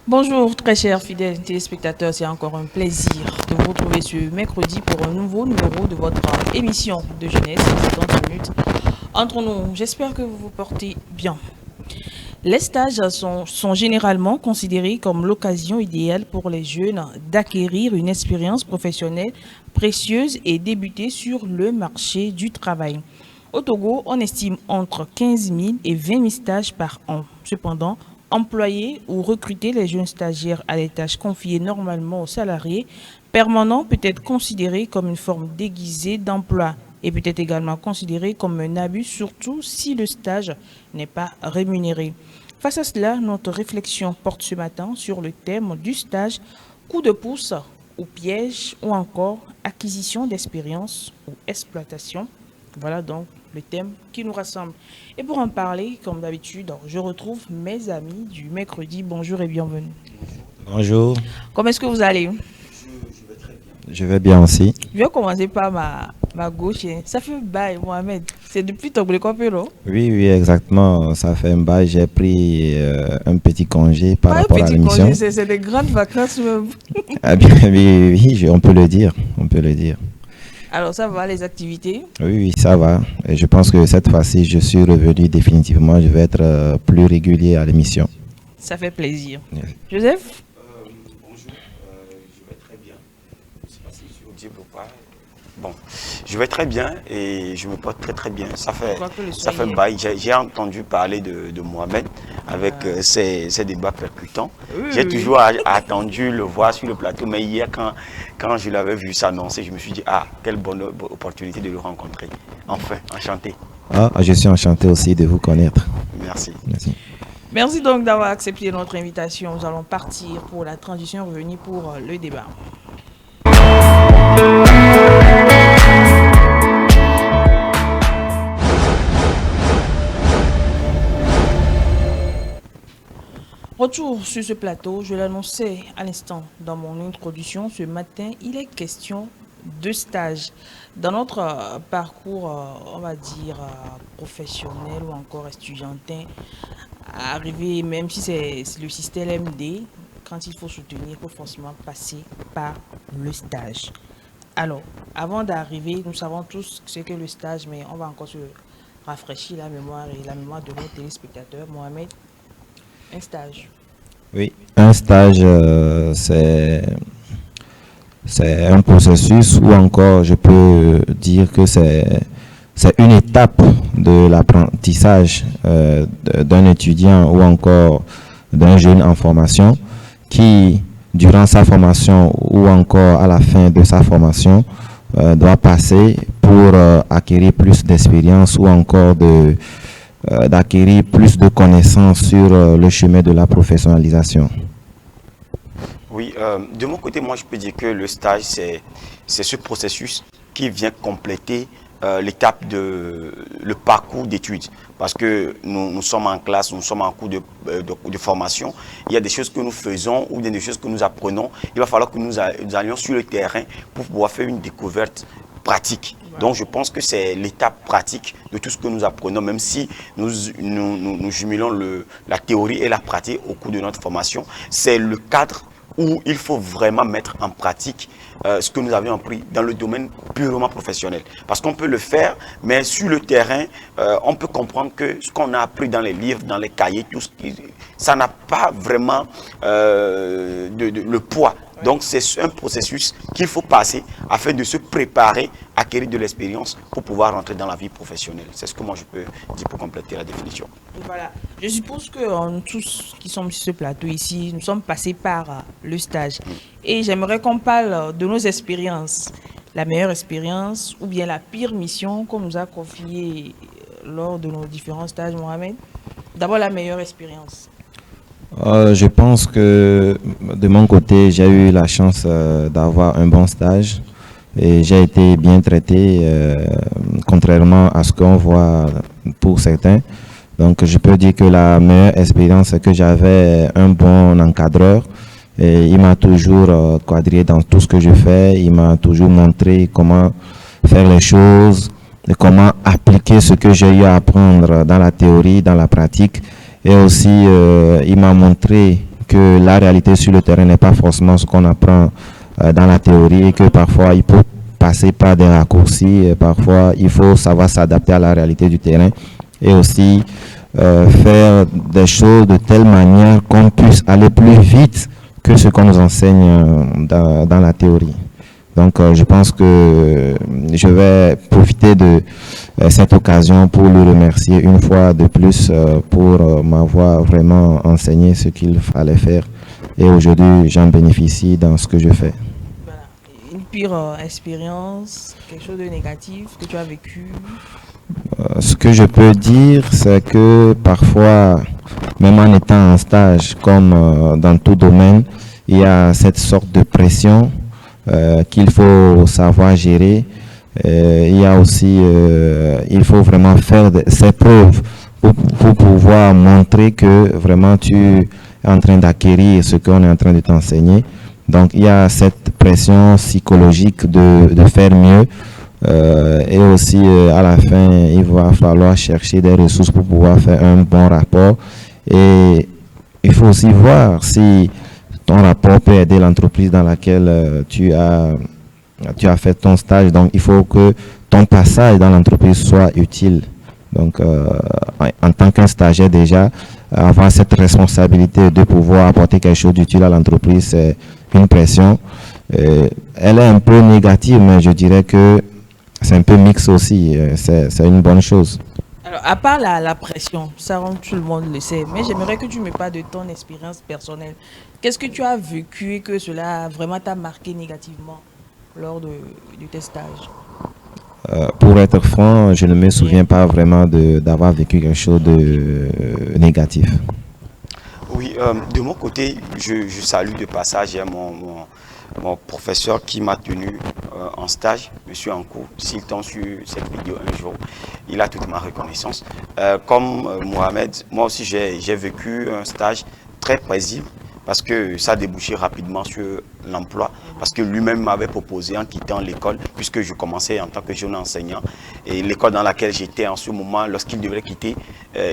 Bonjour très chers fidèles téléspectateurs, c'est encore un plaisir de vous retrouver ce mercredi pour un nouveau numéro de votre émission de jeunesse, 50 minutes entre nous. J'espère que vous vous portez bien. Les stages sont généralement considérés comme l'occasion idéale pour les jeunes d'acquérir une expérience professionnelle précieuse et débuter sur le marché du travail. Au Togo, on estime entre 15 000 et 20 000 stages par an. Cependant, employer ou recruter les jeunes stagiaires à des tâches confiées normalement aux salariés permanents peut être considéré comme une forme déguisée d'emploi et peut être également considéré comme un abus, surtout si le stage n'est pas rémunéré. Face à cela, notre réflexion porte ce matin sur le thème du stage, coup de pouce ou piège ou encore acquisition d'expérience ou exploitation. Voilà donc le thème qui nous rassemble. Et pour en parler, comme d'habitude, je retrouve mes amis du mercredi. Bonjour et bienvenue. Bonjour, Comment est-ce que vous allez? je vais bien aussi. Je vais commencer par ma gauche. Ça fait bail, Mohamed. C'est depuis ton non? Oui, exactement. Ça fait un bail. J'ai pris un petit congé par Pas un rapport à petit l'émission. congé, c'est des grandes vacances même. Ah bien, oui, on peut le dire. On peut le dire. Alors ça va, les activités? Oui, ça va. Et je pense que cette fois-ci, je suis revenu définitivement. Je vais être plus régulier à l'émission. Ça fait plaisir. Yes. Joseph? Bonjour, je vais très bien. Je ne sais pas si je suis audible ou pas. Bon, je vais très bien et je me porte très bien. Ça fait un bail. J'ai entendu parler de Mohamed avec ses débats percutants. Oui, J'ai oui. toujours attendu le voir sur le plateau, mais hier, quand je l'avais vu s'annoncer, je me suis dit, ah, quelle bonne opportunité de le rencontrer. Enfin, enchanté. Ah, je suis enchanté aussi de vous connaître. Merci. Merci. Merci donc d'avoir accepté notre invitation. Nous allons partir pour la transition, revenir pour le débat. Retour sur ce plateau, je l'annonçais à l'instant dans mon introduction. Ce matin, il est question de stage. Dans notre parcours, on va dire, professionnel ou encore estudiantin, arriver, même si c'est le système MD, quand il faut soutenir, il faut forcément passer par le stage. Alors, avant d'arriver, nous savons tous ce qu'est le stage, mais on va encore se rafraîchir la mémoire et la mémoire de nos téléspectateurs. Mohamed, un stage. Oui, un stage, c'est un processus ou encore je peux dire que c'est une étape de l'apprentissage d'un étudiant ou encore d'un jeune en formation qui, durant sa formation ou encore à la fin de sa formation, doit passer pour acquérir plus d'expérience ou encore d'acquérir plus de connaissances sur le chemin de la professionnalisation. Oui, de mon côté, moi, je peux dire que le stage, c'est ce processus qui vient compléter l'étape le parcours d'études. Parce que nous sommes en classe, nous sommes en cours de formation. Il y a des choses que nous faisons ou des choses que nous apprenons. Il va falloir que nous allions sur le terrain pour pouvoir faire une découverte pratique. Donc, je pense que c'est l'étape pratique de tout ce que nous apprenons, même si nous jumelons la théorie et la pratique au cours de notre formation. C'est le cadre où il faut vraiment mettre en pratique ce que nous avions appris dans le domaine purement professionnel. Parce qu'on peut le faire, mais sur le terrain, on peut comprendre que ce qu'on a appris dans les livres, dans les cahiers, ça n'a pas vraiment le poids. Donc, c'est un processus qu'il faut passer afin de se préparer, acquérir de l'expérience pour pouvoir rentrer dans la vie professionnelle. C'est ce que moi je peux dire pour compléter la définition. Voilà. Je suppose que nous tous qui sommes sur ce plateau ici, nous sommes passés par le stage. Et j'aimerais qu'on parle de nos expériences. La meilleure expérience ou bien la pire mission qu'on nous a confiée lors de nos différents stages, Mohamed. D'abord, la meilleure expérience. Je pense que de mon côté, j'ai eu la chance d'avoir un bon stage et j'ai été bien traité, contrairement à ce qu'on voit pour certains. Donc, je peux dire que la meilleure expérience, c'est que j'avais un bon encadreur et il m'a toujours quadrillé dans tout ce que je fais. Il m'a toujours montré comment faire les choses et comment appliquer ce que j'ai eu à apprendre dans la théorie, dans la pratique. Et aussi, il m'a montré que la réalité sur le terrain n'est pas forcément ce qu'on apprend dans la théorie et que parfois il peut passer par des raccourcis, et parfois il faut savoir s'adapter à la réalité du terrain et aussi faire des choses de telle manière qu'on puisse aller plus vite que ce qu'on nous enseigne dans la théorie. Donc je pense que je vais profiter de cette occasion pour lui remercier une fois de plus pour m'avoir vraiment enseigné ce qu'il fallait faire. Et aujourd'hui, j'en bénéficie dans ce que je fais. Voilà. Une pire expérience, quelque chose de négatif que tu as vécu? Ce que je peux dire, c'est que parfois, même en étant en stage, comme dans tout domaine, il y a cette sorte de pression qu'il faut savoir gérer. Il y a aussi, il faut vraiment faire ses preuves pour pouvoir montrer que vraiment tu es en train d'acquérir ce qu'on est en train de t'enseigner. Donc il y a cette pression psychologique de faire mieux. Et aussi à la fin, il va falloir chercher des ressources pour pouvoir faire un bon rapport. Et il faut aussi voir si ton rapport peut aider l'entreprise dans laquelle tu as fait ton stage. Donc, il faut que ton passage dans l'entreprise soit utile. Donc, en tant qu'un stagiaire déjà, avoir cette responsabilité de pouvoir apporter quelque chose d'utile à l'entreprise, c'est une pression. Elle est un peu négative, mais je dirais que c'est un peu mix aussi. C'est une bonne chose. Alors, à part la pression, ça tout le monde le sait, mais j'aimerais que tu me parles de ton expérience personnelle. Qu'est-ce que tu as vécu et que cela vraiment t'a marqué négativement lors de tes stages? Pour être franc, je ne me souviens pas vraiment d'avoir vécu quelque chose de négatif. Oui, de mon côté, je salue de passage mon professeur qui m'a tenu en stage, M. Ankou. S'il tombe sur cette vidéo un jour, il a toute ma reconnaissance. Comme Mohamed, moi aussi j'ai vécu un stage très paisible parce que ça a débouché rapidement sur l'emploi, parce que lui-même m'avait proposé en quittant l'école, puisque je commençais en tant que jeune enseignant, et l'école dans laquelle j'étais en ce moment, lorsqu'il devait quitter,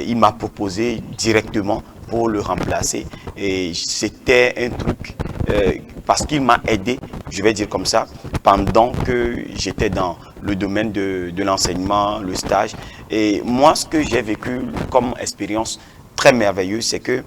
il m'a proposé directement pour le remplacer, et c'était un truc, parce qu'il m'a aidé, je vais dire comme ça, pendant que j'étais dans le domaine de l'enseignement, le stage, et moi ce que j'ai vécu comme expérience très merveilleux, c'est que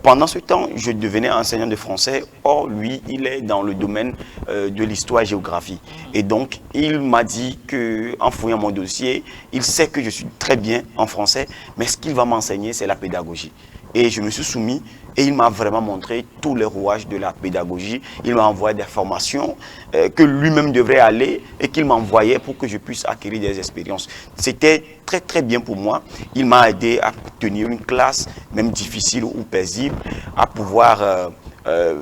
pendant ce temps, je devenais enseignant de français. Or, lui, il est dans le domaine de l'histoire-géographie. Et donc, il m'a dit qu'en fouillant mon dossier, il sait que je suis très bien en français, mais ce qu'il va m'enseigner, c'est la pédagogie. Et je me suis soumis et il m'a vraiment montré tous les rouages de la pédagogie. Il m'a envoyé des formations que lui-même devrait aller et qu'il m'envoyait pour que je puisse acquérir des expériences. C'était très très bien pour moi. Il m'a aidé à tenir une classe, même difficile ou paisible, à pouvoir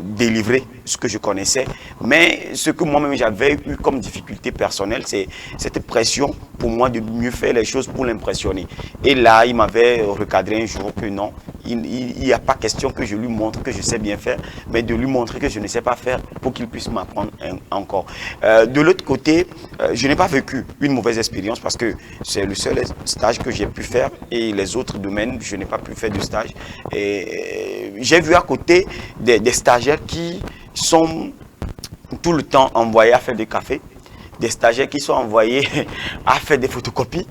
délivrer ce que je connaissais. Mais ce que moi-même j'avais eu comme difficulté personnelle, c'est cette pression pour moi de mieux faire les choses pour l'impressionner. Et là, il m'avait recadré un jour que non, il n'y a pas question que je lui montre que je sais bien faire, mais de lui montrer que je ne sais pas faire pour qu'il puisse m'apprendre encore. De l'autre côté, je n'ai pas vécu une mauvaise expérience parce que c'est le seul stage que j'ai pu faire et les autres domaines, je n'ai pas pu faire de stage. Et j'ai vu à côté des stagiaires qui sont tout le temps envoyés à faire des cafés, des stagiaires qui sont envoyés à faire des photocopies,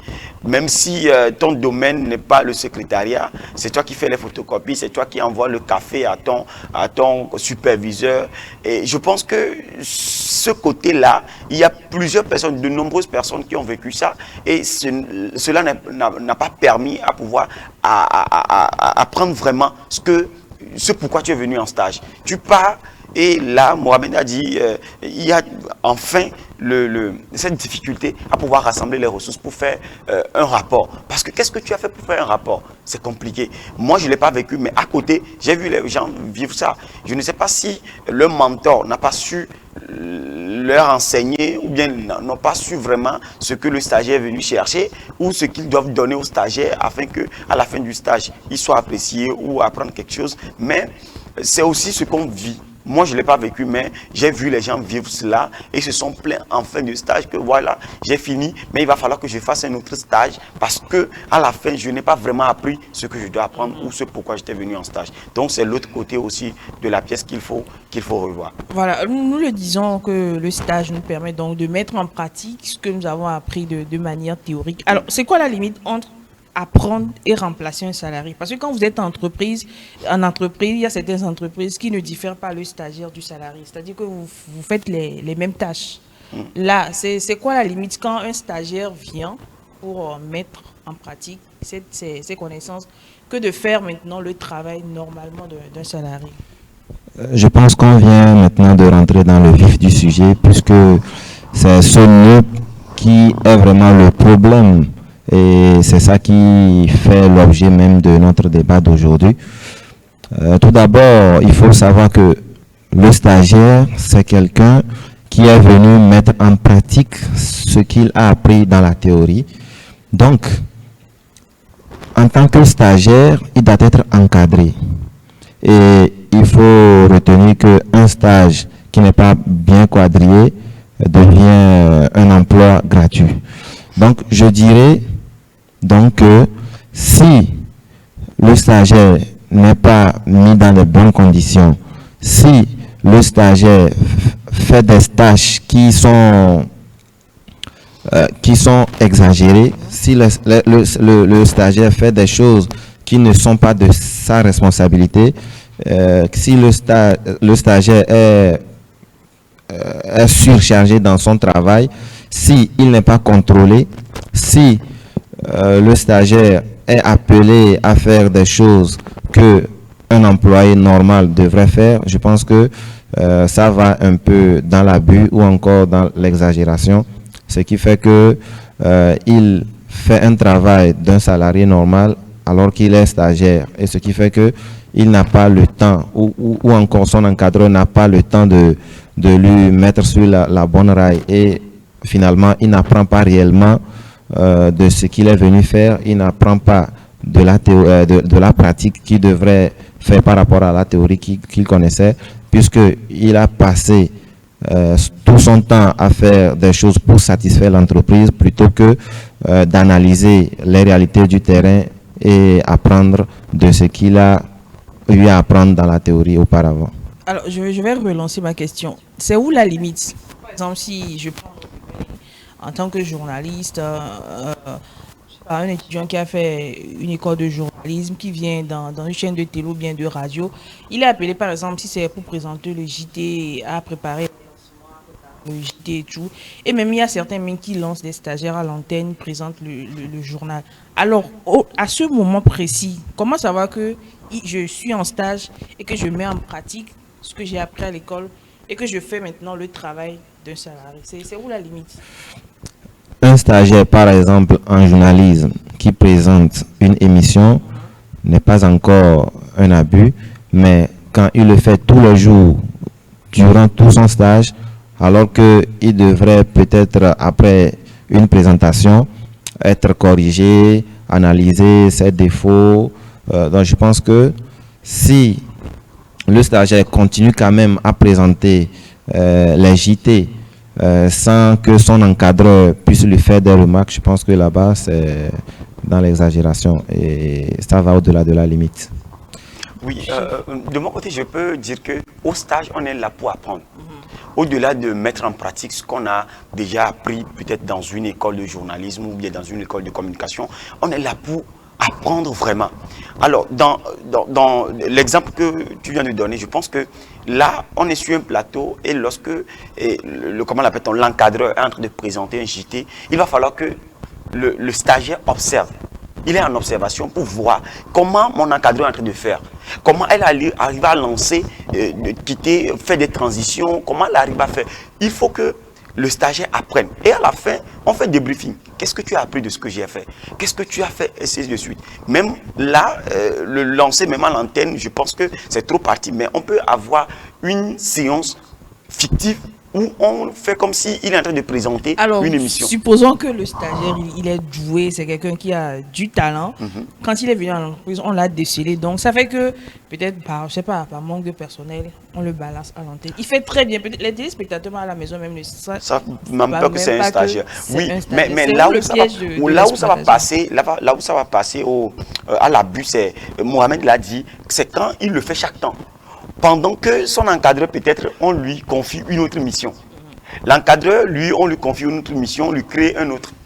même si ton domaine n'est pas le secrétariat, c'est toi qui fais les photocopies, c'est toi qui envoies le café à ton superviseur. Et je pense que ce côté-là, il y a plusieurs personnes, de nombreuses personnes qui ont vécu ça, et cela n'a pas permis à pouvoir apprendre vraiment ce pourquoi tu es venu en stage. Tu pars. Et là, Mohamed a dit, il y a enfin cette difficulté à pouvoir rassembler les ressources pour faire un rapport. Parce que qu'est-ce que tu as fait pour faire un rapport? C'est compliqué. Moi, je ne l'ai pas vécu, mais à côté, j'ai vu les gens vivre ça. Je ne sais pas si le mentor n'a pas su leur enseigner ou bien n'ont pas su vraiment ce que le stagiaire est venu chercher ou ce qu'ils doivent donner au stagiaire afin qu'à la fin du stage, il soit apprécié ou apprendre quelque chose. Mais c'est aussi ce qu'on vit. moi je ne l'ai pas vécu, mais j'ai vu les gens vivre cela et ils se sont plaints en fin de stage que voilà, j'ai fini, mais il va falloir que je fasse un autre stage parce que à la fin, je n'ai pas vraiment appris ce que je dois apprendre ou ce pourquoi j'étais venu en stage. Donc c'est l'autre côté aussi de la pièce qu'il faut revoir. Voilà, nous le disons que le stage nous permet donc de mettre en pratique ce que nous avons appris de manière théorique. Alors, c'est quoi la limite entre apprendre et remplacer un salarié? Parce que quand vous êtes en entreprise, il y a certaines entreprises qui ne diffèrent pas le stagiaire du salarié. C'est-à-dire que vous faites les mêmes tâches. Là, c'est quoi la limite quand un stagiaire vient pour mettre en pratique ces connaissances que de faire maintenant le travail normalement d'un salarié? Je pense qu'on vient maintenant de rentrer dans le vif du sujet puisque c'est ce nœud qui est vraiment le problème et c'est ça qui fait l'objet même de notre débat d'aujourd'hui. Tout d'abord, il faut savoir que le stagiaire, c'est quelqu'un qui est venu mettre en pratique ce qu'il a appris dans la théorie. Donc, en tant que stagiaire, il doit être encadré. Et il faut retenir qu'un stage qui n'est pas bien quadrillé devient un emploi gratuit. Donc, je dirais donc que si le stagiaire n'est pas mis dans les bonnes conditions, si le stagiaire fait des stages qui sont exagérés, si le stagiaire fait des choses qui ne sont pas de sa responsabilité, si le stagiaire est surchargé dans son travail, si il n'est pas contrôlé, si le stagiaire est appelé à faire des choses que un employé normal devrait faire, je pense que ça va un peu dans l'abus ou encore dans l'exagération, ce qui fait que il fait un travail d'un salarié normal alors qu'il est stagiaire, et ce qui fait que il n'a pas le temps, ou encore son encadreur n'a pas le temps de lui mettre sur la bonne raille, et finalement il n'apprend pas réellement de ce qu'il est venu faire, il n'apprend pas de la pratique qu'il devrait faire par rapport à la théorie qu'il connaissait, puisqu'il a passé tout son temps à faire des choses pour satisfaire l'entreprise plutôt que d'analyser les réalités du terrain et apprendre de ce qu'il a eu à apprendre dans la théorie auparavant. Alors, je vais relancer ma question. C'est où la limite? Par exemple, si je prends en tant que journaliste, un étudiant qui a fait une école de journalisme, qui vient dans une chaîne de télé ou bien de radio, il est appelé par exemple, si c'est pour présenter le JT, à préparer le JT et tout. Et même il y a certains même qui lancent des stagiaires à l'antenne, présentent le journal. Alors, à ce moment précis, comment savoir que je suis en stage et que je mets en pratique ce que j'ai appris à l'école et que je fais maintenant le travail d'un salarié? C'est où la limite? Un stagiaire, par exemple, en journalisme, qui présente une émission, n'est pas encore un abus, mais quand il le fait tous les jours, durant tout son stage, alors qu'il devrait peut-être, après une présentation, être corrigé, analyser ses défauts. Donc je pense que si le stagiaire continue quand même à présenter les JT, sans que son encadreur puisse lui faire des remarques, je pense que là-bas, c'est dans l'exagération et ça va au-delà de la limite. Oui, de mon côté, je peux dire qu'au stage, on est là pour apprendre. Au-delà de mettre en pratique ce qu'on a déjà appris peut-être dans une école de journalisme ou bien dans une école de communication, on est là pour apprendre vraiment. Alors, dans l'exemple que tu viens de donner, je pense que là, on est sur un plateau et lorsque, comment l'appelle-t-on, l'encadreur est en train de présenter un JT, il va falloir que le stagiaire observe. Il est en observation pour voir comment mon encadreur est en train de faire. Comment elle arrive à lancer, quitter, faire des transitions, comment elle arrive à faire. Il faut que le stagiaire apprenne. Et à la fin, on fait des briefings. Qu'est-ce que tu as appris de ce que j'ai fait? Qu'est-ce que tu as fait? Et ainsi de suite. Même là, le lancer même à l'antenne, je pense que c'est trop parti. Mais on peut avoir une séance fictive où on fait comme s'il est en train de présenter une émission. Supposons que le stagiaire, il est doué, c'est quelqu'un qui a du talent. Quand il est venu à l'entreprise, on l'a décelé. Donc, ça fait que, peut-être par, je sais pas, par manque de personnel, on le balance à l'antenne. Il fait très bien. Les téléspectateurs à la maison, même le ça même pas que c'est un stagiaire. Oui, mais là où ça va passer, là où ça va passer à l'abus, c'est, Mohamed l'a dit, c'est quand il le fait chaque temps. Pendant que son encadreur, peut-être, on lui confie une autre mission. L'encadreur, lui, on lui confie une autre mission, on lui crée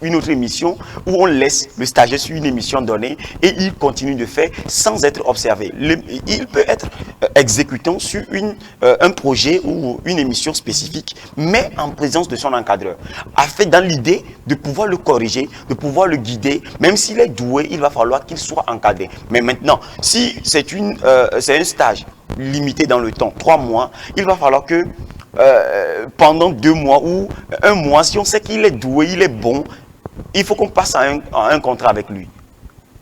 une autre émission où on laisse le stagiaire sur une émission donnée et il continue de faire sans être observé. Il peut être exécutant sur un projet ou une émission spécifique, mais en présence de son encadreur, afin dans l'idée de pouvoir le corriger, de pouvoir le guider. Même s'il est doué, il va falloir qu'il soit encadré. Mais maintenant, si c'est un stage limité dans le temps, 3 mois, il va falloir que pendant 2 mois ou 1 mois, si on sait qu'il est doué, il est bon, il faut qu'on passe à un contrat avec lui.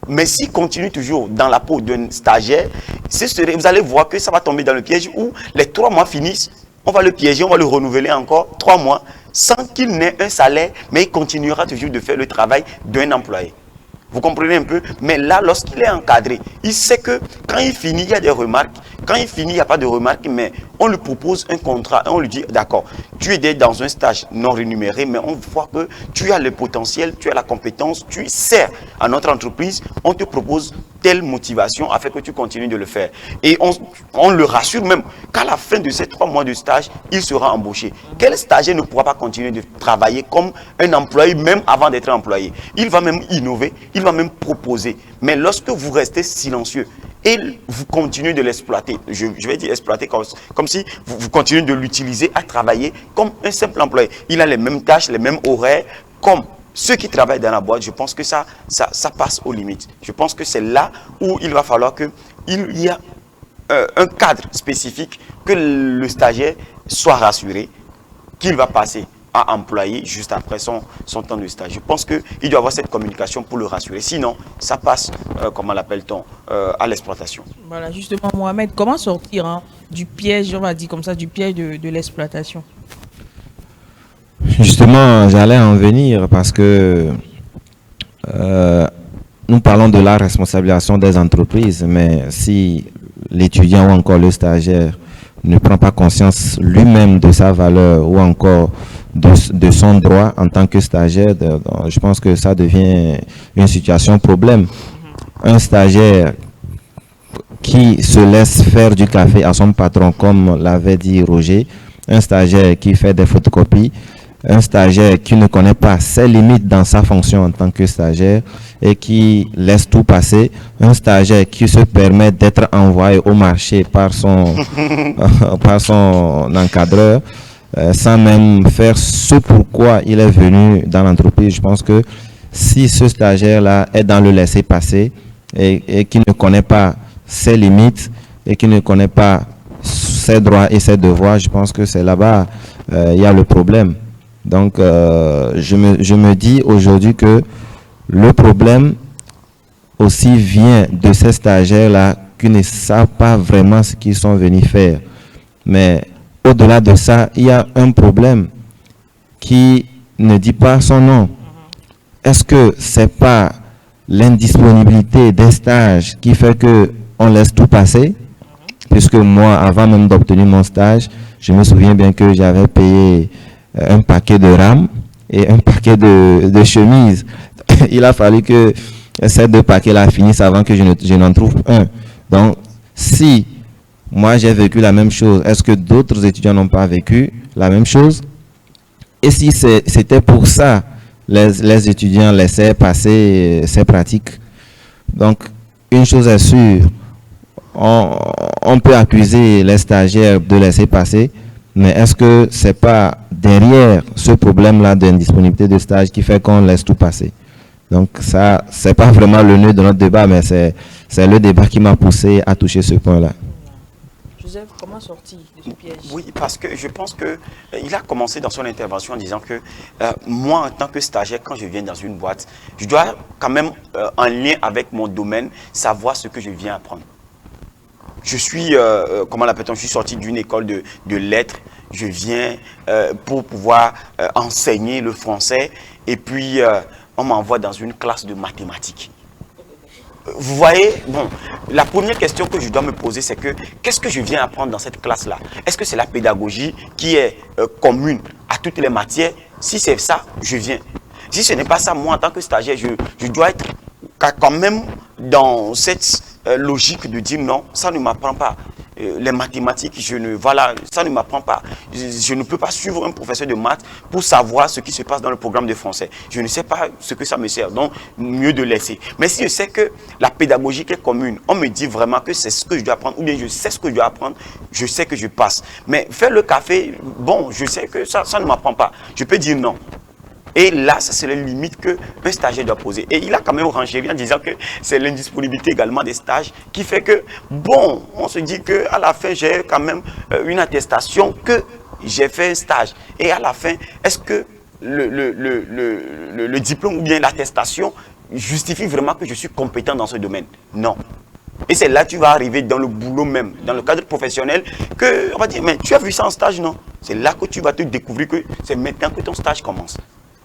Mais s'il continue toujours dans la peau d'un stagiaire, vous allez voir que ça va tomber dans le piège où les 3 mois finissent, on va le piéger, on va le renouveler encore 3 mois sans qu'il n'ait un salaire, mais il continuera toujours de faire le travail d'un employé. Vous comprenez un peu? Mais là, lorsqu'il est encadré, il sait que quand il finit, il y a des remarques. Quand il finit, il n'y a pas de remarques, mais on lui propose un contrat et on lui dit, d'accord, tu es dans un stage non rémunéré, mais on voit que tu as le potentiel, tu as la compétence, tu sers à notre entreprise, on te propose telle motivation afin que tu continues de le faire. Et on le rassure même qu'à la fin de ces 3 mois de stage, il sera embauché. Quel stagiaire ne pourra pas continuer de travailler comme un employé, même avant d'être employé? Il va même innover, il va même proposer. Mais lorsque vous restez silencieux et vous continuez de l'exploiter, je vais dire exploiter comme si vous continuez de l'utiliser à travailler comme un simple employé. Il a les mêmes tâches, les mêmes horaires, comme ceux qui travaillent dans la boîte. Je pense que ça passe aux limites. Je pense que c'est là où il va falloir qu'il y ait un cadre spécifique, que le stagiaire soit rassuré qu'il va passer à employé juste après son temps de stage. Je pense qu'il doit y avoir cette communication pour le rassurer. Sinon, ça passe, comment l'appelle-t-on, à l'exploitation. Voilà, justement, Mohamed, comment sortir du piège, on va dire comme ça, du piège de l'exploitation? Justement, j'allais en venir parce que nous parlons de la responsabilisation des entreprises, mais si l'étudiant ou encore le stagiaire ne prend pas conscience lui-même de sa valeur ou encore de son droit en tant que stagiaire, je pense que ça devient une situation problème. Un stagiaire qui se laisse faire du café à son patron, comme l'avait dit Roger, un stagiaire qui fait des photocopies, un stagiaire qui ne connaît pas ses limites dans sa fonction en tant que stagiaire et qui laisse tout passer, un stagiaire qui se permet d'être envoyé au marché par son, par son encadreur, sans même faire ce pourquoi il est venu dans l'entreprise. Je pense que si ce stagiaire-là est dans le laisser-passer et qui ne connaît pas ses limites et qui ne connaît pas ses droits et ses devoirs, je pense que c'est là-bas il y a le problème. Donc, je me dis aujourd'hui que le problème aussi vient de ces stagiaires-là qui ne savent pas vraiment ce qu'ils sont venus faire. Mais au-delà de ça, il y a un problème qui ne dit pas son nom. Est-ce que c'est pas l'indisponibilité des stages qui fait que on laisse tout passer? Puisque moi, avant même d'obtenir mon stage, je me souviens bien que j'avais payé un paquet de rames et un paquet de chemises. Il a fallu que ces 2 paquets-là finissent avant que je n'en trouve un. Donc, si moi j'ai vécu la même chose, est-ce que d'autres étudiants n'ont pas vécu la même chose? Et si c'était pour ça, les étudiants laissaient passer ces pratiques? Donc, une chose est sûre, on peut accuser les stagiaires de laisser passer, mais est-ce que c'est pas derrière ce problème-là d'indisponibilité de stage qui fait qu'on laisse tout passer? Donc ça, c'est pas vraiment le nœud de notre débat, mais c'est le débat qui m'a poussé à toucher ce point-là. Joseph, comment sortir de ce piège? Oui, parce que je pense qu'il a commencé dans son intervention en disant que moi, en tant que stagiaire, quand je viens dans une boîte, je dois quand même, en lien avec mon domaine, savoir ce que je viens apprendre. Je suis, comment l'appelle-t-on, je suis sorti d'une école de lettres. je viens pour pouvoir enseigner le français et puis on m'envoie dans une classe de mathématiques. Vous voyez, bon, la première question que je dois me poser, c'est que qu'est-ce que je viens apprendre dans cette classe-là? Est-ce que c'est la pédagogie qui est commune à toutes les matières? Si c'est ça, je viens. Si ce n'est pas ça, moi, en tant que stagiaire, je dois être quand même dans cette logique de dire non, ça ne m'apprend pas. Les mathématiques, ça ne m'apprend pas. Je ne peux pas suivre un professeur de maths pour savoir ce qui se passe dans le programme de français. Je ne sais pas ce que ça me sert, donc mieux de laisser. Mais si je sais que la pédagogie est commune, on me dit vraiment que c'est ce que je dois apprendre, ou bien je sais ce que je dois apprendre, je sais que je passe. Mais faire le café, bon, je sais que ça ne m'apprend pas. Je peux dire non. Et là, ça c'est la limite qu'un stagiaire doit poser. Et il a quand même rangé en disant que c'est l'indisponibilité également des stages qui fait que, bon, on se dit qu'à la fin, j'ai quand même une attestation que j'ai fait un stage. Et à la fin, est-ce que le diplôme ou bien l'attestation justifie vraiment que je suis compétent dans ce domaine? Non. Et c'est là que tu vas arriver dans le boulot même, dans le cadre professionnel, que on va dire, mais tu as vu ça en stage, non? C'est là que tu vas te découvrir que c'est maintenant que ton stage commence.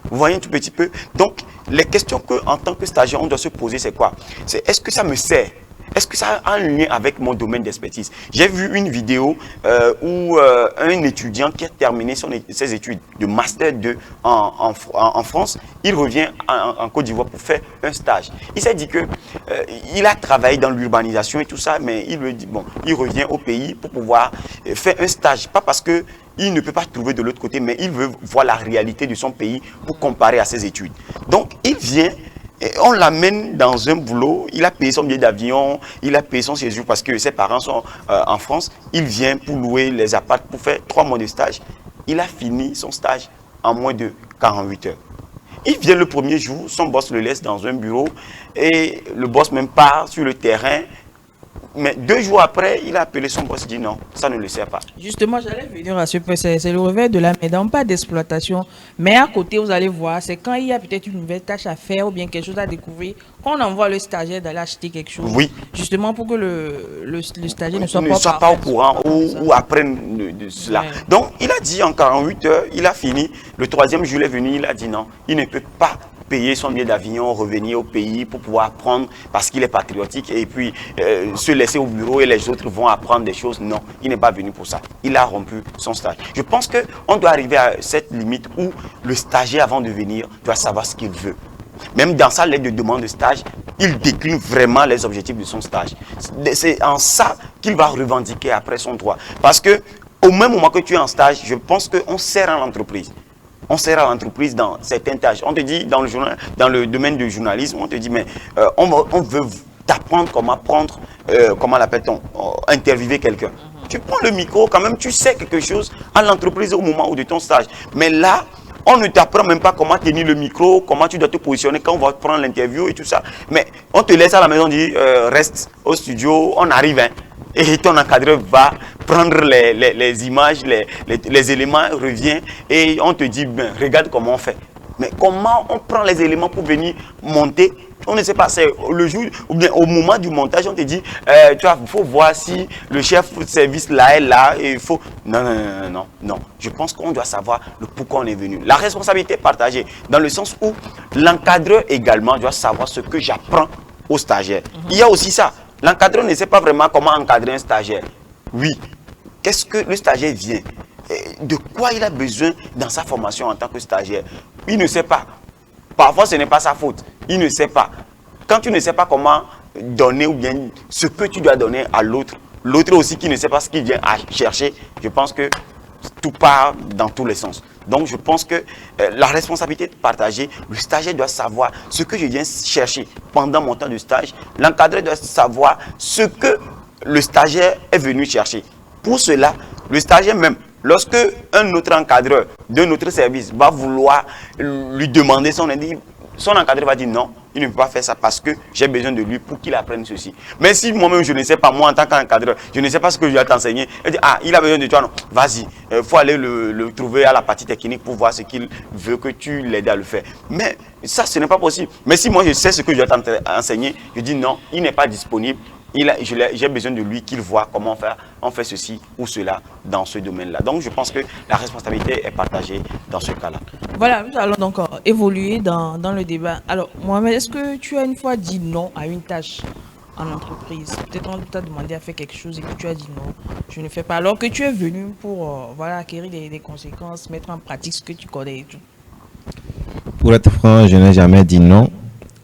Vous voyez un tout petit peu? Donc, les questions qu'en tant que stagiaire, on doit se poser, c'est quoi? C'est est-ce que ça me sert? Est-ce que ça a un lien avec mon domaine d'expertise? J'ai vu une vidéo où un étudiant qui a terminé ses études de Master 2 en France, il revient en Côte d'Ivoire pour faire un stage. Il s'est dit que il a travaillé dans l'urbanisation et tout ça, mais il me dit, bon, il revient au pays pour pouvoir faire un stage. Pas parce que il ne peut pas trouver de l'autre côté, mais il veut voir la réalité de son pays pour comparer à ses études. Donc, il vient, et on l'amène dans un boulot, il a payé son billet d'avion, il a payé son séjour parce que ses parents sont en France. Il vient pour louer les apparts pour faire 3 mois de stage. Il a fini son stage en moins de 48 heures. Il vient le premier jour, son boss le laisse dans un bureau et le boss même part sur le terrain. Mais 2 jours après, il a appelé son boss et dit non, ça ne le sert pas. Justement, j'allais venir à ce point, c'est le revers de la médaille, pas d'exploitation. Mais à côté, vous allez voir, c'est quand il y a peut-être une nouvelle tâche à faire ou bien quelque chose à découvrir, qu'on envoie le stagiaire d'aller acheter quelque chose. Oui. Justement pour que le stagiaire ne soit pas au courant ou apprenne de cela. Ouais. Donc, il a dit en 48 heures, il a fini. Le 3e jour, il est venu, il a dit non, il ne peut pas payer son billet d'avion, revenir au pays pour pouvoir apprendre parce qu'il est patriotique et puis se laisser au bureau et les autres vont apprendre des choses. Non, il n'est pas venu pour ça. Il a rompu son stage. Je pense qu'on doit arriver à cette limite où le stagiaire, avant de venir, doit savoir ce qu'il veut. Même dans sa lettre de demande de stage, il décline vraiment les objectifs de son stage. C'est en ça qu'il va revendiquer après son droit. Parce que au même moment que tu es en stage, je pense qu'on sert à l'entreprise. On sert à l'entreprise dans certaines tâches. On te dit, dans le domaine du journalisme, on te dit, mais on veut t'apprendre comment prendre, comment l'appelle-t-on, interviewer quelqu'un. Tu prends le micro, quand même, tu sais quelque chose à l'entreprise au moment où de ton stage. Mais là, on ne t'apprend même pas comment tenir le micro, comment tu dois te positionner quand on va prendre l'interview et tout ça. Mais on te laisse à la maison, on dit, reste au studio, on arrive, hein. Et ton encadreur va prendre les images, les éléments, revient et on te dit, ben, regarde comment on fait. Mais comment on prend les éléments pour venir monter? On ne sait pas, c'est le jour, ou bien au moment du montage, on te dit, tu vois, il faut voir si le chef de service là est là, et il faut... Non. Je pense qu'on doit savoir le pourquoi on est venu. La responsabilité est partagée, dans le sens où l'encadreur également doit savoir ce que j'apprends aux stagiaires. Il y a aussi ça. L'encadreur ne sait pas vraiment comment encadrer un stagiaire. Oui. Qu'est-ce que le stagiaire vient? De quoi il a besoin dans sa formation en tant que stagiaire? Il ne sait pas. Parfois, ce n'est pas sa faute. Il ne sait pas. Quand tu ne sais pas comment donner ou bien ce que tu dois donner à l'autre, l'autre aussi qui ne sait pas ce qu'il vient à chercher, je pense que tout part dans tous les sens. Donc, je pense que la responsabilité est partagée. Le stagiaire doit savoir ce que je viens chercher pendant mon temps de stage. L'encadreur doit savoir ce que le stagiaire est venu chercher. Pour cela, le stagiaire même, lorsque un autre encadreur d'un autre service va vouloir lui demander son aide, son encadreur va dire non, il ne peut pas faire ça parce que j'ai besoin de lui pour qu'il apprenne ceci. Mais si moi-même je ne sais pas, moi en tant qu'encadreur, je ne sais pas ce que je dois t'enseigner, il dit ah, il a besoin de toi, non, vas-y, il faut aller le trouver à la partie technique pour voir ce qu'il veut que tu l'aides à le faire. Mais ça, ce n'est pas possible. Mais si moi je sais ce que je dois t'enseigner, je dis non, il n'est pas disponible. j'ai besoin de lui qu'il voit comment on fait ceci ou cela dans ce domaine-là. Donc, je pense que la responsabilité est partagée dans ce cas-là. Voilà, nous allons donc évoluer dans le débat. Alors, Mohamed, est-ce que tu as une fois dit non à une tâche en entreprise? Peut-être on t'a demandé à faire quelque chose et que tu as dit non, je ne fais pas. Alors que tu es venu pour voilà, acquérir des conséquences, mettre en pratique ce que tu connais et tout. Pour être franc, je n'ai jamais dit non.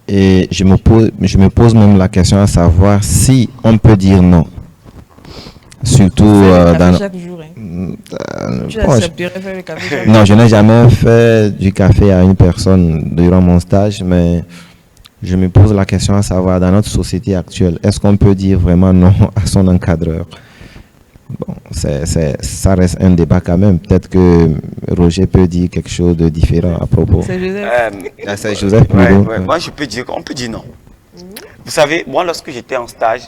Et je me pose même la question à savoir si on peut dire non. Surtout dans... chaque jour, hein. Tu bon, accepterais faire le café chaque non, je n'ai jamais fait du café à une personne durant mon stage, mais je me pose la question à savoir, dans notre société actuelle, est-ce qu'on peut dire vraiment non à son encadreur? Bon, ça reste un débat quand même. Peut-être que Roger peut dire quelque chose de différent à propos. C'est Joseph. C'est Joseph. Moi, on peut dire non. Vous savez, moi, lorsque j'étais en stage,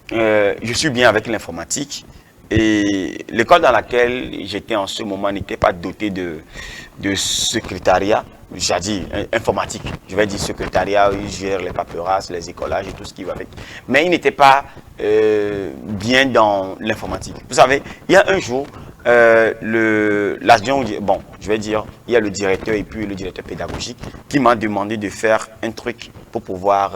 je suis bien avec l'informatique. Et l'école dans laquelle j'étais en ce moment n'était pas dotée de secrétariat, j'ai dit informatique. Je vais dire secrétariat, ils gèrent les paperasses, les écolages et tout ce qui va avec. Mais il n'était pas bien dans l'informatique. Vous savez, il y a un jour, l'adjoint, bon, je vais dire, il y a le directeur et puis le directeur pédagogique qui m'a demandé de faire un truc pour pouvoir,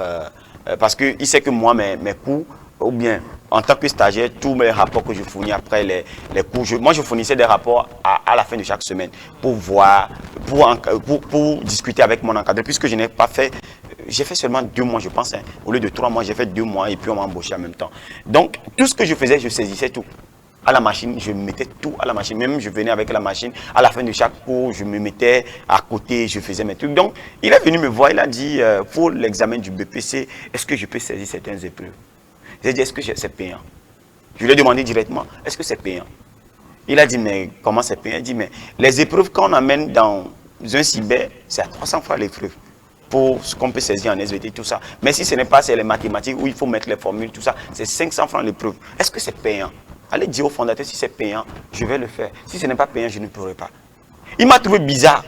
parce qu'il sait que moi, mes cours, ou bien en tant que stagiaire, tous mes rapports que je fournis après les cours, moi je fournissais des rapports à la fin de chaque semaine pour voir, pour discuter avec mon encadreur, puisque je n'ai pas fait, j'ai fait seulement 2 mois je pense, hein. Au lieu de 3 mois, j'ai fait 2 mois et puis on m'a embauché en même temps. Donc tout ce que je faisais, je saisissais tout. À la machine, je mettais tout à la machine. Même je venais avec la machine, à la fin de chaque cours, je me mettais à côté, je faisais mes trucs. Donc il est venu me voir, il a dit, pour l'examen du BPC, est-ce que je peux saisir certaines épreuves? J'ai dit, est-ce que c'est payant? Je lui ai demandé directement, est-ce que c'est payant? Il a dit, mais comment c'est payant? Il dit, mais les épreuves qu'on amène dans un cyber, c'est à 300 francs l'épreuve. Pour ce qu'on peut saisir en SVT, tout ça. Mais si ce n'est pas, c'est les mathématiques où il faut mettre les formules, tout ça, c'est 500 francs l'épreuve. Est-ce que c'est payant? Allez dire au fondateur, si c'est payant, je vais le faire. Si ce n'est pas payant, je ne pourrai pas. Il m'a trouvé bizarre.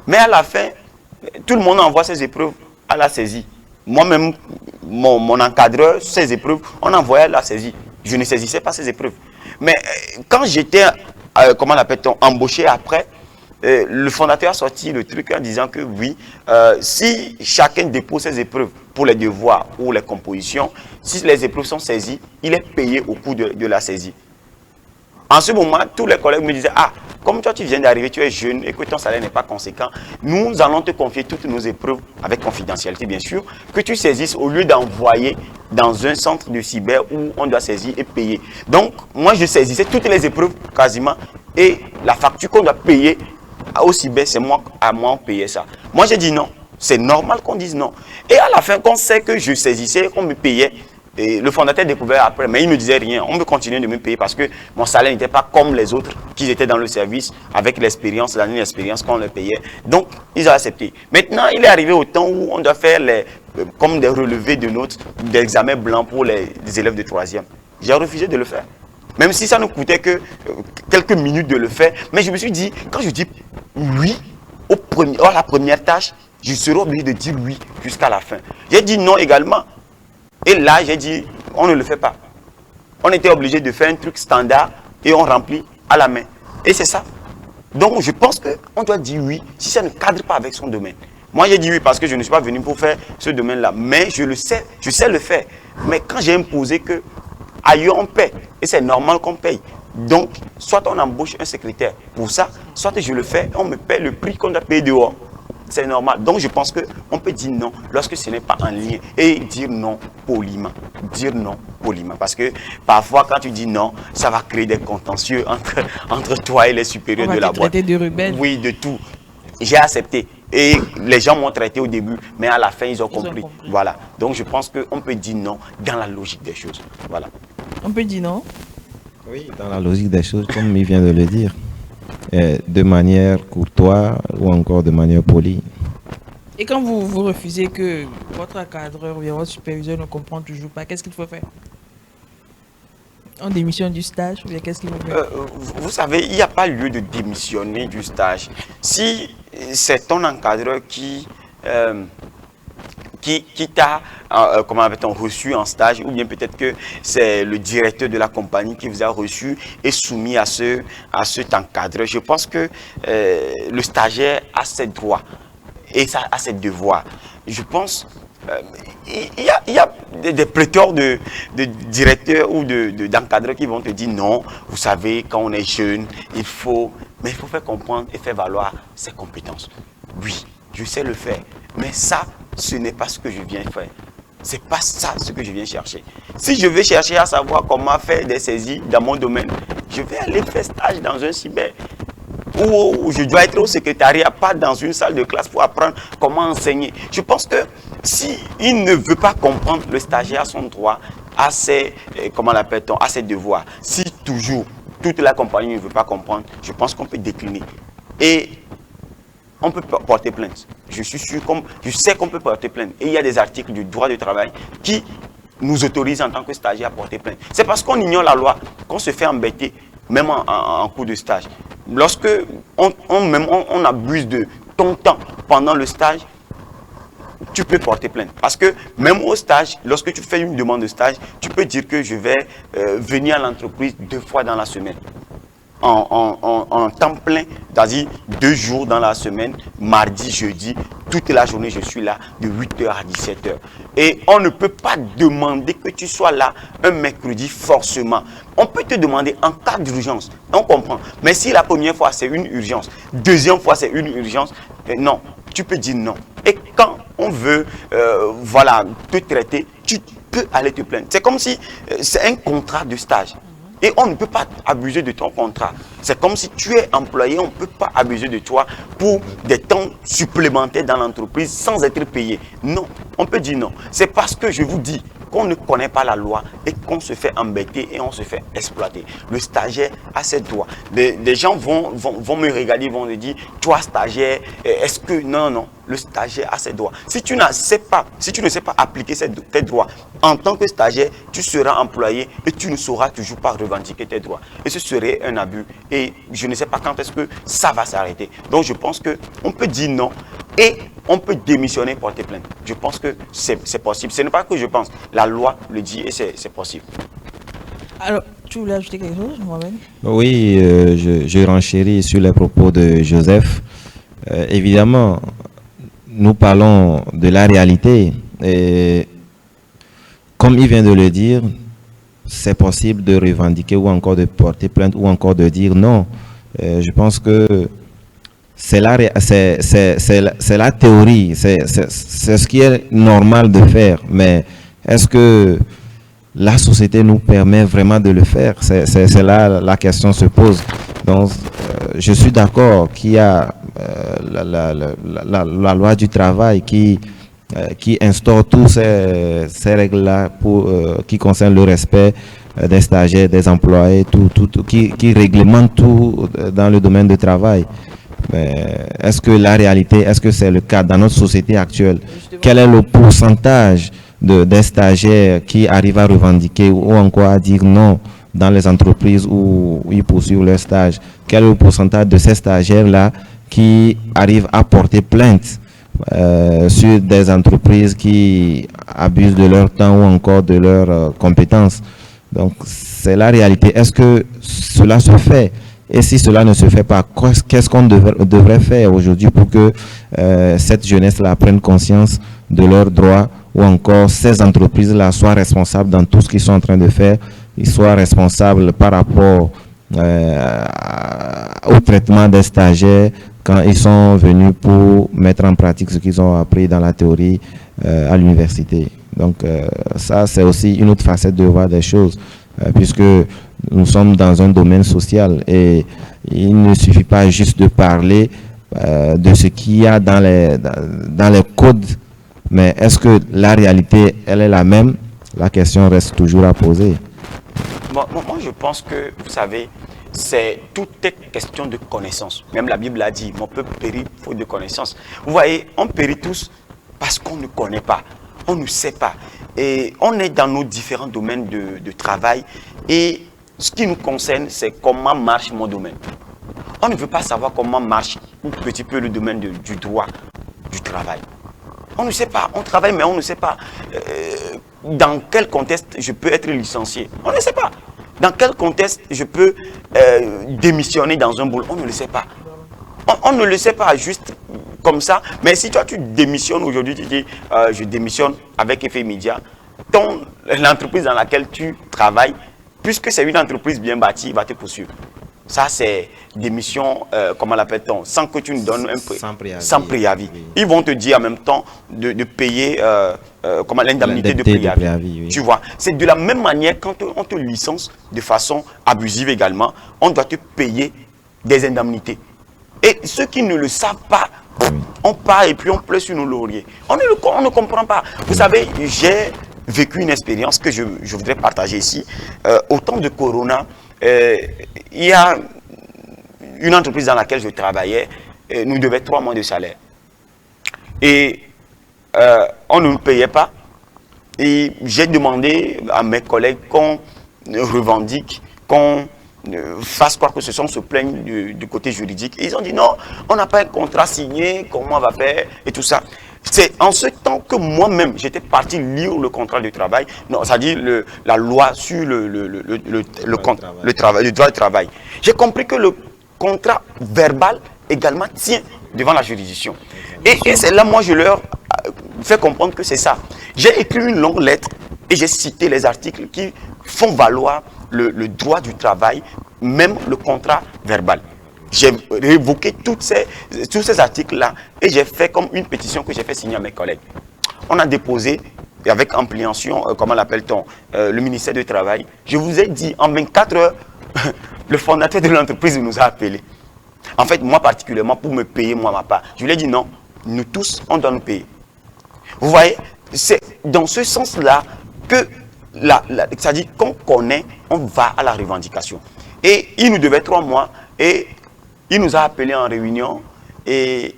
Mais à la fin, tout le monde envoie ses épreuves à la saisie. Moi-même, mon encadreur, ses épreuves, on envoyait la saisie. Je ne saisissais pas ces épreuves. Mais quand j'étais, comment l'appelle-t-on, embauché après, le fondateur a sorti le truc en disant que oui, si chacun dépose ses épreuves pour les devoirs ou les compositions, si les épreuves sont saisies, il est payé au coût de la saisie. En ce moment, tous les collègues me disaient, ah, comme toi tu viens d'arriver, tu es jeune et que ton salaire n'est pas conséquent, nous allons te confier toutes nos épreuves, avec confidentialité bien sûr, que tu saisisses au lieu d'envoyer dans un centre de cyber où on doit saisir et payer. Donc, moi je saisissais toutes les épreuves quasiment et la facture qu'on doit payer au cyber, c'est moi, à moi on payait ça. Moi j'ai dit non, c'est normal qu'on dise non. Et à la fin, qu'on sait que je saisissais, qu'on me payait, et le fondateur découvert après, mais il ne me disait rien. On me continuait de me payer parce que mon salaire n'était pas comme les autres qui étaient dans le service avec l'expérience, l'année d'expérience qu'on leur payait. Donc, ils ont accepté. Maintenant, il est arrivé au temps où on doit faire comme des relevés de notes, des examens blancs pour les élèves de 3e. J'ai refusé de le faire. Même si ça nous coûtait que quelques minutes de le faire. Mais je me suis dit, quand je dis oui à la première tâche, je serai obligé de dire oui jusqu'à la fin. J'ai dit non également. Et là, j'ai dit, on ne le fait pas. On était obligé de faire un truc standard et on remplit à la main. Et c'est ça. Donc, je pense qu'on doit dire oui si ça ne cadre pas avec son domaine. Moi, j'ai dit oui parce que je ne suis pas venu pour faire ce domaine-là. Mais je le sais, je sais le faire. Mais quand j'ai imposé que ailleurs on paie, et c'est normal qu'on paye. Donc, soit on embauche un secrétaire pour ça, soit je le fais, on me paie le prix qu'on doit payer dehors. C'est normal. Donc, je pense qu'on peut dire non lorsque ce n'est pas en lien. Et dire non poliment. Dire non poliment. Parce que parfois, quand tu dis non, ça va créer des contentieux entre toi et les supérieurs de la boîte. On va te traiter de rebelle. Oui, de tout. J'ai accepté. Et les gens m'ont traité au début, mais à la fin, ils ont compris. Voilà. Donc, je pense qu'on peut dire non dans la logique des choses. Voilà. On peut dire non? Oui, dans la logique des choses, comme il vient de le dire. De manière courtoise ou encore de manière polie. Et quand vous refusez que votre encadreur ou votre superviseur ne comprend toujours pas, qu'est-ce qu'il faut faire? On démissionne du stage ou bien qu'est-ce qu'il faut faire? Vous savez, il n'y a pas lieu de démissionner du stage. Si c'est ton encadreur qui qui t'a comment appelle-t-on, reçu en stage, ou bien peut-être que c'est le directeur de la compagnie qui vous a reçu et soumis à cet encadreur. Je pense que le stagiaire a ses droits et ça a ses devoirs. Je pense il y a des prêteurs de directeurs ou d'encadreurs qui vont te dire non, vous savez, quand on est jeune, mais il faut faire comprendre et faire valoir ses compétences. Oui, je sais le faire, mais ça, ce n'est pas ce que je viens faire. C'est pas ça ce que je viens chercher. Si je veux chercher à savoir comment faire des saisies dans mon domaine, je vais aller faire stage dans un cyber. Ou je dois être au secrétariat, pas dans une salle de classe pour apprendre comment enseigner. Je pense que s'il ne veut pas comprendre, le stagiaire a son droit, à ses, comment l'appelle-t-on, à ses devoirs. Si toujours toute la compagnie ne veut pas comprendre, je pense qu'on peut décliner. Et on peut porter plainte. Je suis sûr, je sais qu'on peut porter plainte. Et il y a des articles du droit du travail qui nous autorisent en tant que stagiaire à porter plainte. C'est parce qu'on ignore la loi qu'on se fait embêter, même en cours de stage. Lorsque on abuse de ton temps pendant le stage, tu peux porter plainte. Parce que même au stage, lorsque tu fais une demande de stage, tu peux dire que je vais venir à l'entreprise 2 fois dans la semaine. En temps plein, c'est-à-dire 2 jours dans la semaine, mardi, jeudi, toute la journée, je suis là de 8h à 17h. Et on ne peut pas demander que tu sois là un mercredi forcément. On peut te demander en cas d'urgence, on comprend. Mais si la première fois c'est une urgence, deuxième fois c'est une urgence, non, tu peux dire non. Et quand on veut voilà, te traiter, tu peux aller te plaindre. C'est comme si c'est un contrat de stage. Et on ne peut pas abuser de ton contrat. C'est comme si tu es employé, on ne peut pas abuser de toi pour des temps supplémentaires dans l'entreprise sans être payé. Non, on peut dire non. C'est parce que je vous dis qu'on ne connaît pas la loi et qu'on se fait embêter et on se fait exploiter. Le stagiaire a ses droits. Des gens vont me regarder, vont me dire, toi stagiaire, est-ce que... Non, non, le stagiaire a ses droits. Si tu ne sais pas appliquer tes droits, en tant que stagiaire, tu seras employé et tu ne sauras toujours pas revendiquer tes droits. Et ce serait un abus. Et je ne sais pas quand est-ce que ça va s'arrêter. Donc je pense qu'on peut dire non et on peut démissionner, porter plainte. Je pense que c'est possible. Ce n'est pas que je pense. La loi le dit et c'est possible. Alors, tu voulais ajouter quelque chose, Mohamed? Oui, je renchéris sur les propos de Joseph. Évidemment, nous parlons de la réalité. Et comme il vient de le dire, c'est possible de revendiquer ou encore de porter plainte ou encore de dire non. Je pense que c'est la théorie, c'est ce qui est normal de faire. Mais est-ce que la société nous permet vraiment de le faire? C'est là la question se pose. Donc, je suis d'accord qu'il y a la loi du travail qui instaure tous ces règles-là qui concernent le respect des stagiaires, des employés, qui réglemente tout dans le domaine du travail. Mais est-ce que la réalité, est-ce que c'est le cas dans notre société actuelle? Quel est le pourcentage des stagiaires qui arrivent à revendiquer ou encore à dire non dans les entreprises où ils poursuivent leur stage? Quel est le pourcentage de ces stagiaires-là qui arrivent à porter plainte sur des entreprises qui abusent de leur temps ou encore de leurs compétences? Donc, c'est la réalité. Est-ce que cela se fait? Et si cela ne se fait pas, qu'est-ce qu'on devrait faire aujourd'hui pour que cette jeunesse-là prenne conscience de leurs droits ou encore ces entreprises-là soient responsables dans tout ce qu'ils sont en train de faire, ils soient responsables par rapport au traitement des stagiaires quand ils sont venus pour mettre en pratique ce qu'ils ont appris dans la théorie à l'université. Donc ça, c'est aussi une autre facette de voir des choses, puisque nous sommes dans un domaine social et il ne suffit pas juste de parler de ce qu'il y a dans les codes, mais est-ce que la réalité, elle est la même? La question reste toujours à poser. Moi, je pense que, vous savez, tout est question de connaissance. Même la Bible a dit, mon peuple périt faute de connaissance. Vous voyez, on périt tous parce qu'on ne connaît pas, on ne sait pas. Et on est dans nos différents domaines de travail et ce qui nous concerne, c'est comment marche mon domaine. On ne veut pas savoir comment marche un petit peu le domaine du droit du travail. On ne sait pas. On travaille, mais on ne sait pas dans quel contexte je peux être licencié. On ne sait pas. Dans quel contexte je peux démissionner dans un boulot. On ne le sait pas. On ne le sait pas juste comme ça. Mais si toi, tu démissionnes aujourd'hui, tu dis je démissionne avec effet immédiat, l'entreprise dans laquelle tu travailles, puisque c'est une entreprise bien bâtie, va te poursuivre. Ça, c'est démission, comment l'appelle-t-on, sans que tu nous donnes un prix. Sans préavis. Oui. Ils vont te dire en même temps de payer l'indemnité de préavis. Oui. Tu vois, c'est de la même manière quand on te licence de façon abusive également, on doit te payer des indemnités. Et ceux qui ne le savent pas, on part et puis on pleure sur nos lauriers. On ne comprend pas. Vous savez, j'ai vécu une expérience que je voudrais partager ici. Au temps de Corona, il y a une entreprise dans laquelle je travaillais, nous devait 3 mois de salaire. Et on ne nous payait pas. Et j'ai demandé à mes collègues qu'on revendique, qu'on fasse quoi que ce soit, on se plaigne du côté juridique. Et ils ont dit non, on n'a pas un contrat signé, comment on va faire et tout ça. C'est en ce temps que moi-même, j'étais parti lire le contrat de travail, c'est-à-dire la loi sur le droit du travail. J'ai compris que le contrat verbal également tient devant la juridiction. Et c'est là, moi, je leur fais comprendre que c'est ça. J'ai écrit une longue lettre et j'ai cité les articles qui font valoir le droit du travail, même le contrat verbal. J'ai révoqué tous ces articles-là et j'ai fait comme une pétition que j'ai fait signer à mes collègues. On a déposé, avec ampliation, comment l'appelle-t-on, le ministère du Travail. Je vous ai dit, en 24 heures, le fondateur de l'entreprise nous a appelés. En fait, moi particulièrement, pour me payer, moi, ma part. Je lui ai dit non, nous tous, on doit nous payer. Vous voyez, c'est dans ce sens-là que, c'est-à-dire qu'on connaît, on va à la revendication. Et il nous devait 3 mois et il nous a appelés en réunion et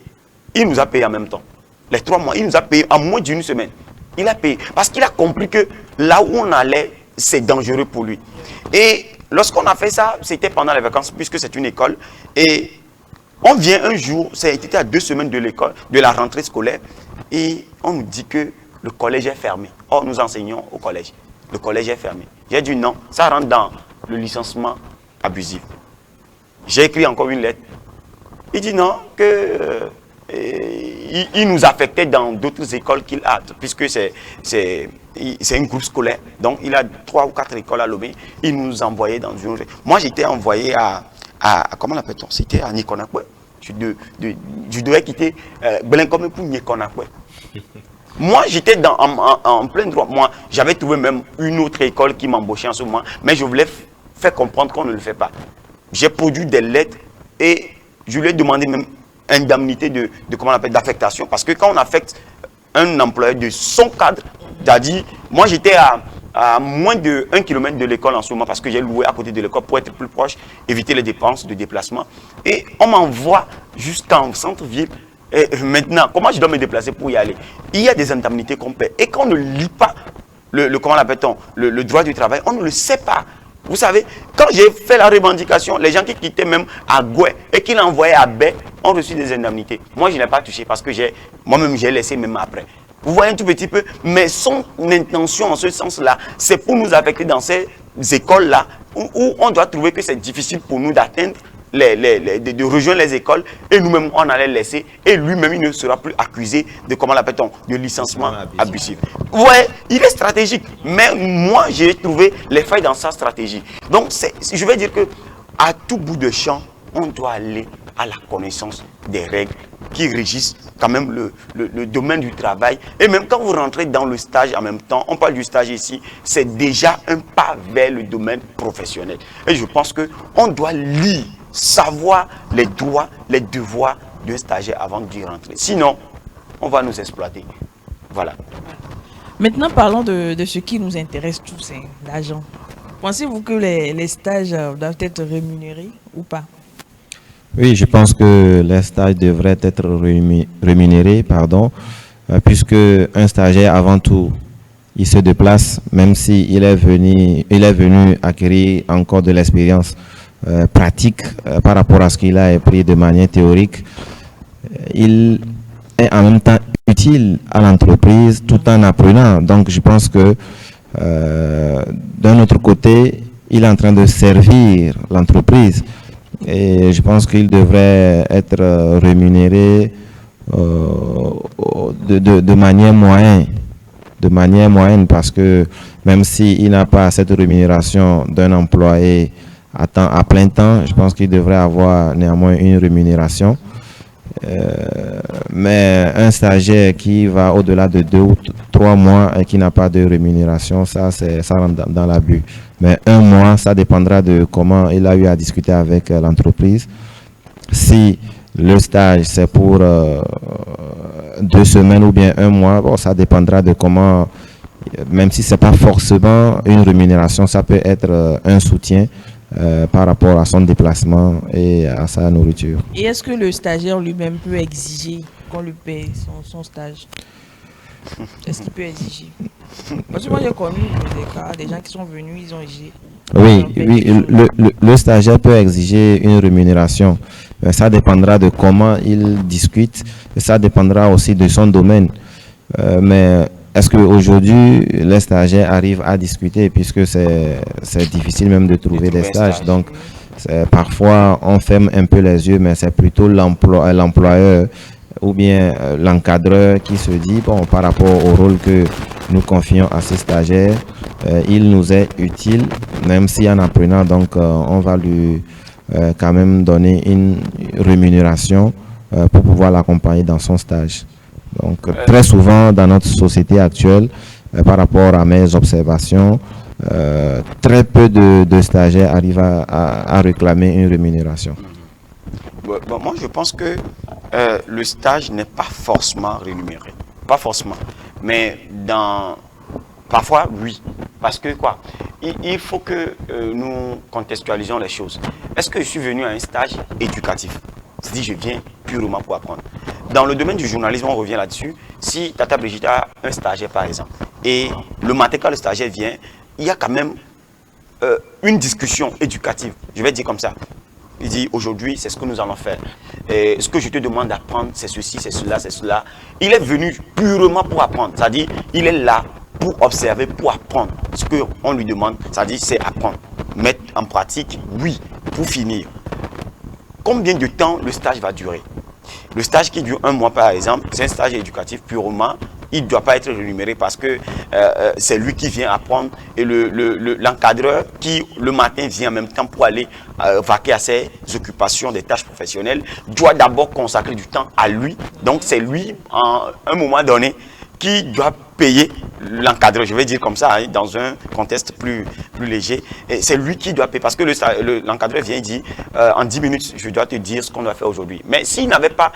il nous a payé en même temps. Les 3 mois, il nous a payé en moins d'1 semaine. Il a payé parce qu'il a compris que là où on allait, c'est dangereux pour lui. Et lorsqu'on a fait ça, c'était pendant les vacances puisque c'est une école. Et on vient un jour, c'était à 2 semaines de l'école, de la rentrée scolaire. Et on nous dit que le collège est fermé. Or, nous enseignons au collège. Le collège est fermé. J'ai dit non, ça rentre dans le licenciement abusif. J'ai écrit encore une lettre. Il dit non, que il nous affectait dans d'autres écoles qu'il a, puisque c'est un groupe scolaire. Donc, il a 3 ou 4 écoles à Lomé. Il nous envoyait dans une autre. Moi, j'étais envoyé à comment l'appelle-t-on? C'était à Nikonakwe. Je devais quitter Blenkome pour Nikonakwe. Moi, j'étais en plein droit. Moi, j'avais trouvé même une autre école qui m'embauchait en ce moment, mais je voulais faire comprendre qu'on ne le fait pas. J'ai produit des lettres et je lui ai demandé même indemnité de comment on appelle, d'affectation. Parce que quand on affecte un employé de son cadre, c'est-à-dire, moi j'étais à moins de 1 km de l'école en ce moment parce que j'ai loué à côté de l'école pour être plus proche, éviter les dépenses de déplacement. Et on m'envoie jusqu'en centre-ville. Et maintenant, comment je dois me déplacer pour y aller? Il y a des indemnités qu'on paie. Et quand on ne lit pas comment l'appelle-t-on, le droit du travail, on ne le sait pas. Vous savez, quand j'ai fait la revendication, les gens qui quittaient même à Goué et qui l'envoyaient à Baie ont reçu des indemnités. Moi, je n'ai pas touché parce que moi-même, j'ai laissé même après. Vous voyez un tout petit peu, mais son intention en ce sens-là, c'est pour nous affecter dans ces écoles-là où on doit trouver que c'est difficile pour nous d'atteindre, de rejoindre les écoles et nous-mêmes, on allait laisser et lui-même, il ne sera plus accusé de, comment l'appelle-t-on, de licenciement abusif. Vous voyez, il est stratégique, mais moi, j'ai trouvé les failles dans sa stratégie. Donc, je vais dire que à tout bout de champ, on doit aller à la connaissance des règles qui régissent quand même le domaine du travail. Et même quand vous rentrez dans le stage en même temps, on parle du stage ici, c'est déjà un pas vers le domaine professionnel. Et je pense qu'on doit lire, savoir les droits, les devoirs d'un stagiaire avant d'y rentrer. Sinon, on va nous exploiter. Voilà. Maintenant, parlons de ce qui nous intéresse tous, c'est l'argent. Pensez-vous que les stages doivent être rémunérés ou pas? Oui, je pense que les stages devraient être rémunérés, puisque un stagiaire, avant tout, il se déplace, même s'il est venu acquérir encore de l'expérience pratique par rapport à ce qu'il a appris de manière théorique. Il est en même temps utile à l'entreprise tout en apprenant. Donc je pense que d'un autre côté, il est en train de servir l'entreprise et je pense qu'il devrait être rémunéré de manière moyenne. De manière moyenne, parce que même s'il n'a pas cette rémunération d'un employé à plein temps, je pense qu'il devrait avoir néanmoins une rémunération. Mais un stagiaire qui va au-delà de 2 ou 3 mois et qui n'a pas de rémunération, ça rentre dans l'abus. Mais 1 mois, ça dépendra de comment il a eu à discuter avec l'entreprise. Si le stage c'est pour 2 semaines ou bien 1 mois, bon, ça dépendra de comment, même si c'est pas forcément une rémunération, ça peut être un soutien par rapport à son déplacement et à sa nourriture. Et est-ce que le stagiaire lui-même peut exiger qu'on lui paye son stage? Est-ce qu'il peut exiger? Parce que moi j'ai connu des cas, des gens qui sont venus, ils ont exigé. Oui, le stagiaire peut exiger une rémunération. Ça dépendra de comment il discute et ça dépendra aussi de son domaine. Mais est-ce qu'aujourd'hui, les stagiaires arrivent à discuter puisque c'est difficile même de trouver des stages. Donc, parfois, on ferme un peu les yeux, mais c'est plutôt l'employeur ou bien l'encadreur qui se dit, bon, par rapport au rôle que nous confions à ces stagiaires, il nous est utile, même si en apprenant, donc on va lui quand même donner une rémunération pour pouvoir l'accompagner dans son stage. Donc très souvent dans notre société actuelle, par rapport à mes observations, très peu de stagiaires arrivent à réclamer une rémunération. Bon, moi je pense que le stage n'est pas forcément rémunéré. Pas forcément. Mais parfois oui. Parce que quoi? Il faut que nous contextualisions les choses. Est-ce que je suis venu à un stage éducatif? C'est-à-dire je viens purement pour apprendre. Dans le domaine du journalisme, on revient là-dessus. Si Tata Brigitte a un stagiaire par exemple, et le matin quand le stagiaire vient, il y a quand même une discussion éducative. Je vais dire comme ça. Il dit aujourd'hui c'est ce que nous allons faire. Et ce que je te demande d'apprendre c'est ceci, c'est cela, c'est cela. Il est venu purement pour apprendre. C'est-à-dire il est là pour observer, pour apprendre. Ce qu'on lui demande, c'est-à-dire c'est apprendre. Mettre en pratique, oui, pour finir. Combien de temps le stage va durer? Le stage qui dure 1 mois par exemple, c'est un stage éducatif purement. Il ne doit pas être rémunéré parce que c'est lui qui vient apprendre et l'encadreur qui le matin vient en même temps pour aller vaquer à ses occupations, des tâches professionnelles, doit d'abord consacrer du temps à lui. Donc c'est lui, à un moment donné, qui doit payer l'encadreur, je vais dire comme ça, hein, dans un contexte plus léger. C'est lui qui doit payer parce que l'encadreur vient et dit en 10 minutes, je dois te dire ce qu'on doit faire aujourd'hui. Mais s'il n'avait pas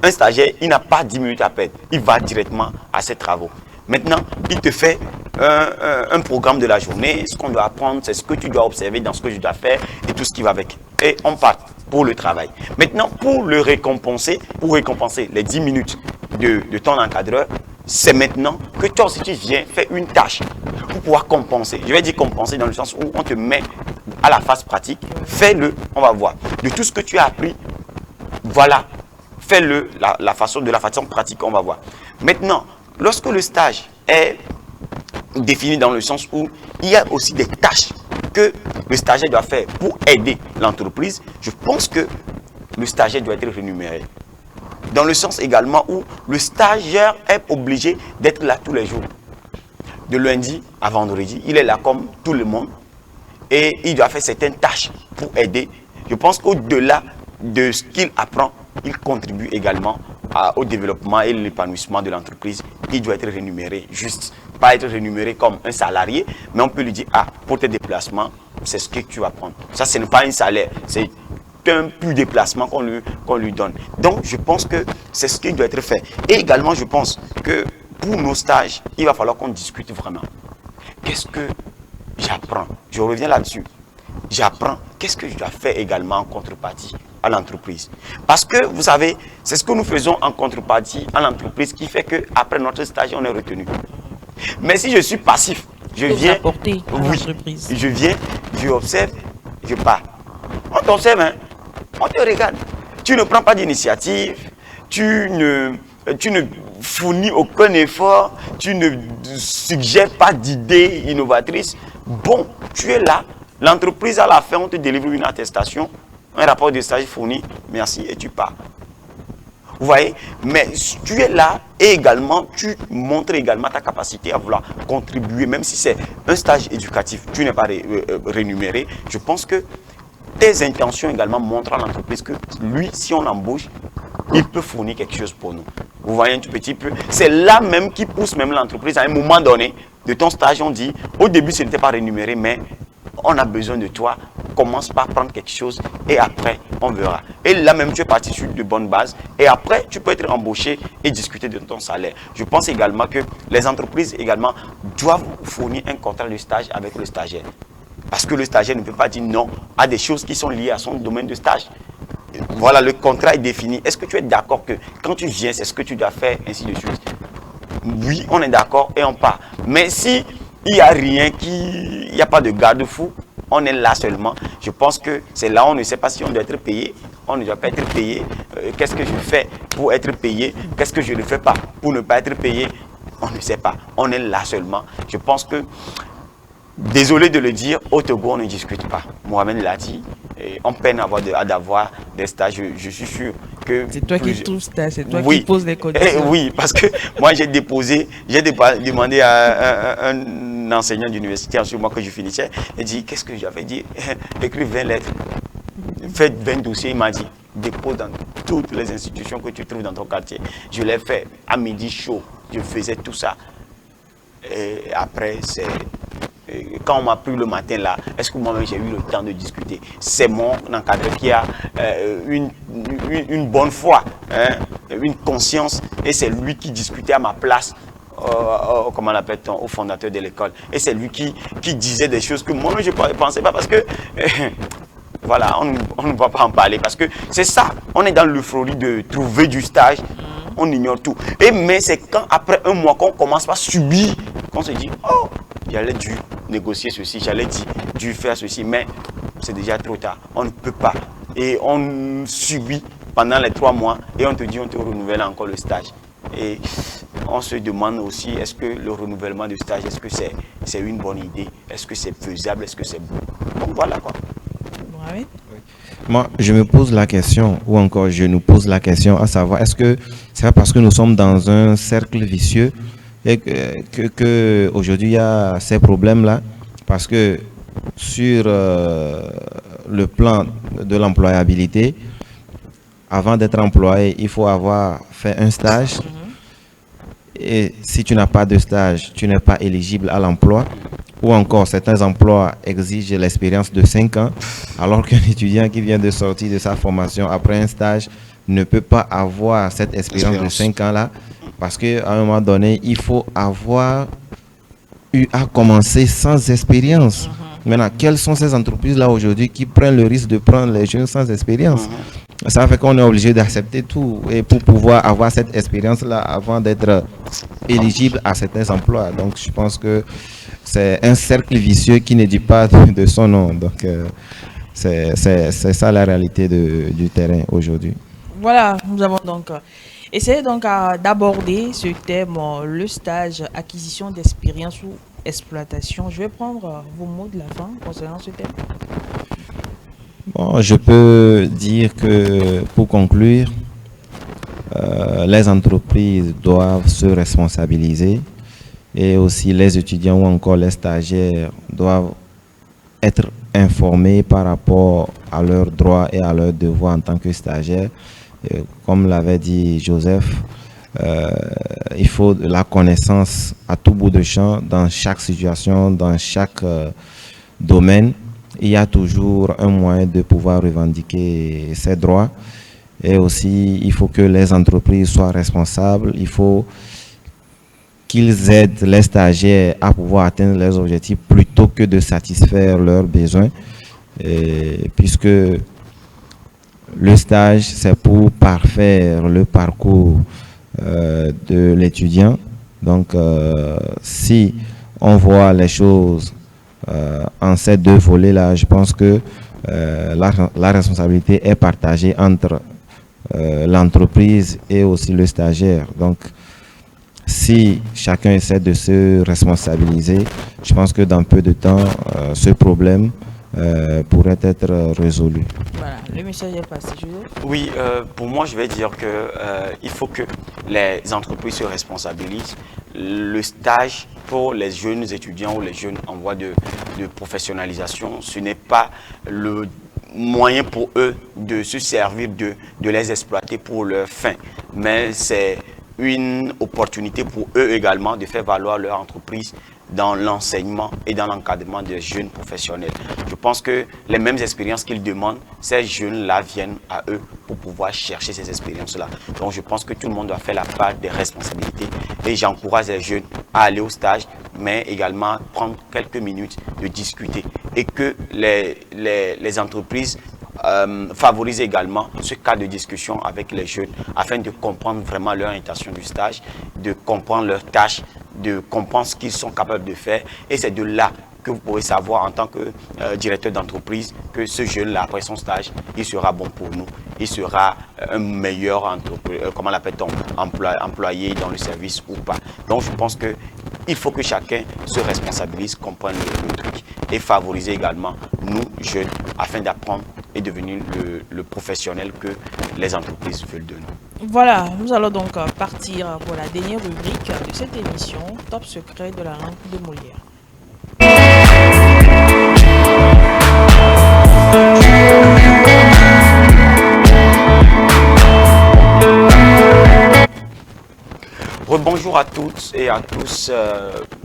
un stagiaire, il n'a pas 10 minutes à perdre. Il va directement à ses travaux. Maintenant, il te fait un programme de la journée. Ce qu'on doit apprendre, c'est ce que tu dois observer dans ce que je dois faire et tout ce qui va avec. Et on part pour le travail. Maintenant, pour récompenser les 10 minutes de ton encadreur, c'est maintenant que toi aussi tu viens faire une tâche pour pouvoir compenser. Je vais dire compenser dans le sens où on te met à la phase pratique. Fais-le, on va voir. De tout ce que tu as appris, voilà, fais-le de la façon pratique, on va voir. Maintenant, lorsque le stage est défini dans le sens où il y a aussi des tâches que le stagiaire doit faire pour aider l'entreprise, je pense que le stagiaire doit être rémunéré. Dans le sens également où le stagiaire est obligé d'être là tous les jours. De lundi à vendredi, il est là comme tout le monde. Et il doit faire certaines tâches pour aider. Je pense qu'au-delà de ce qu'il apprend, il contribue également au développement et l'épanouissement de l'entreprise. Il doit être rémunéré, juste pas être rémunéré comme un salarié, mais on peut lui dire, ah, pour tes déplacements, c'est ce que tu vas prendre. Ça, ce n'est pas un salaire, c'est un pur déplacement qu'on lui donne. Donc, je pense que c'est ce qui doit être fait. Et également, je pense que pour nos stages, il va falloir qu'on discute vraiment. Qu'est-ce que j'apprends? Je reviens là-dessus. J'apprends. Qu'est-ce que je dois faire également en contrepartie à l'entreprise? Parce que, vous savez, c'est ce que nous faisons en contrepartie à l'entreprise qui fait qu'après notre stage, on est retenu. Mais si je suis passif, je viens, je viens, je observe, je pars. On t'observe, hein? On te regarde. Tu ne prends pas d'initiative, tu ne tu ne fournis aucun effort, tu ne suggères pas d'idées innovatrices, bon, tu es là, l'entreprise à la fin, on te délivre une attestation, un rapport de stage fourni, merci, et tu pars. Vous voyez, mais tu es là et également, tu montres également ta capacité à vouloir contribuer, même si c'est un stage éducatif, tu n'es pas rémunéré. Je pense que tes intentions également montrent à l'entreprise que lui, si on l'embauche, il peut fournir quelque chose pour nous. Vous voyez un tout petit peu. C'est là même qui pousse même l'entreprise à un moment donné de ton stage. On dit, au début, ce n'était pas rémunéré, mais on a besoin de toi. Commence par prendre quelque chose et après, on verra. Et là même, tu es parti sur de bonnes bases. Et après, tu peux être embauché et discuter de ton salaire. Je pense également que les entreprises également doivent fournir un contrat de stage avec le stagiaire. Parce que le stagiaire ne peut pas dire non à des choses qui sont liées à son domaine de stage. Voilà, le contrat est défini. Est-ce que tu es d'accord que quand tu viens, c'est ce que tu dois faire, ainsi de suite? Oui, on est d'accord et on part. Mais si il n'y a rien, il n'y a pas de garde-fou, on est là seulement. Je pense que c'est là où on ne sait pas si on doit être payé. On ne doit pas être payé. Qu'est-ce que je fais pour être payé? Qu'est-ce que je ne fais pas pour ne pas être payé? On ne sait pas. On est là seulement. Je pense que, désolé de le dire, au Togo, on ne discute pas. Mohamed l'a dit. On peine à d'avoir des stages. Je suis sûr que... C'est toi qui trouves stage, c'est toi qui poses les conditions. Oui, parce que moi j'ai demandé à un enseignant d'université en ce mois que je finissais, il dit, qu'est-ce que j'avais dit? Écris 20 lettres, faites 20 dossiers, il m'a dit, dépose dans toutes les institutions que tu trouves dans ton quartier. Je l'ai fait à midi chaud, je faisais tout ça. Et après, c'est... Quand on m'a pris le matin là, est-ce que moi-même j'ai eu le temps de discuter? C'est mon encadreur qui a une bonne foi, hein, une conscience, et c'est lui qui discutait à ma place, comment on appelle-t-on, au fondateur de l'école. Et c'est lui qui disait des choses que moi-même je ne pensais pas parce que, voilà, on ne va pas en parler parce que c'est ça, on est dans l'euphorie de trouver du stage, on ignore tout. Mais c'est quand après un mois qu'on commence à subir, qu'on se dit, oh, j'allais dû négocier ceci, j'allais dû faire ceci, mais c'est déjà trop tard. On ne peut pas. Et on subit pendant les 3 mois et on te dit on te renouvelle encore le stage. Et on se demande aussi, est-ce que le renouvellement du stage, est-ce que c'est une bonne idée? Est-ce que c'est faisable? Est-ce que c'est bon? Donc voilà quoi. Oui. Moi, je me pose la question, ou encore je nous pose la question, à savoir, est-ce que c'est pas parce que nous sommes dans un cercle vicieux et que aujourd'hui il y a ces problèmes-là? Parce que sur le plan de l'employabilité, avant d'être employé, il faut avoir fait un stage. Et si tu n'as pas de stage, tu n'es pas éligible à l'emploi. Ou encore, certains emplois exigent l'expérience de 5 ans, alors qu'un étudiant qui vient de sortir de sa formation après un stage ne peut pas avoir cette expérience de 5 ans-là, parce qu'à un moment donné, il faut avoir eu à commencer sans expérience. Maintenant, quelles sont ces entreprises-là aujourd'hui qui prennent le risque de prendre les jeunes sans expérience? Ça fait qu'on est obligé d'accepter tout et pour pouvoir avoir cette expérience-là avant d'être éligible à certains emplois. Donc, je pense que c'est un cercle vicieux qui ne dit pas de son nom. Donc, c'est ça la réalité du terrain aujourd'hui. Voilà, nous avons donc essayé donc d'aborder ce thème, le stage, acquisition d'expérience ou exploitation. Je vais prendre vos mots de la fin concernant ce thème. Bon, je peux dire que pour conclure, les entreprises doivent se responsabiliser et aussi les étudiants ou encore les stagiaires doivent être informés par rapport à leurs droits et à leurs devoirs en tant que stagiaires. Comme l'avait dit Joseph, il faut de la connaissance à tout bout de champ, dans chaque situation, dans chaque domaine. Il y a toujours un moyen de pouvoir revendiquer ses droits. Et aussi, il faut que les entreprises soient responsables. Il faut qu'ils aident les stagiaires à pouvoir atteindre leurs objectifs plutôt que de satisfaire leurs besoins. Puisque le stage, c'est pour parfaire le parcours de l'étudiant. Donc, si on voit les choses en ces 2 volets-là, je pense que la responsabilité est partagée entre l'entreprise et aussi le stagiaire. Donc, si chacun essaie de se responsabiliser, je pense que dans peu de temps, ce problème pourrait être résolu. Voilà, le message est passé. Oui, pour moi, je vais dire que il faut que les entreprises se responsabilisent. Le stage pour les jeunes étudiants ou les jeunes en voie de professionnalisation, ce n'est pas le moyen pour eux de se servir de les exploiter pour leur fin, mais c'est une opportunité pour eux également de faire valoir leur entreprise dans l'enseignement et dans l'encadrement des jeunes professionnels. Je pense que les mêmes expériences qu'ils demandent, ces jeunes-là viennent à eux pour pouvoir chercher ces expériences-là. Donc je pense que tout le monde doit faire la part des responsabilités et j'encourage les jeunes à aller au stage, mais également prendre quelques minutes de discuter et que les entreprises favorisent également ce cas de discussion avec les jeunes afin de comprendre vraiment leur intention du stage, de comprendre leurs tâches, de comprendre ce qu'ils sont capables de faire. Et c'est de là que vous pouvez savoir en tant que directeur d'entreprise que ce jeune-là, après son stage, il sera bon pour nous. Il sera un meilleur employé dans le service ou pas. Donc je pense qu'il faut que chacun se responsabilise, comprenne le truc et favoriser également nous, jeunes, afin d'apprendre et devenir le professionnel que les entreprises veulent de nous. Voilà, nous allons donc partir pour la dernière rubrique de cette émission, Top secret de la langue de Molière. Rebonjour à toutes et à tous,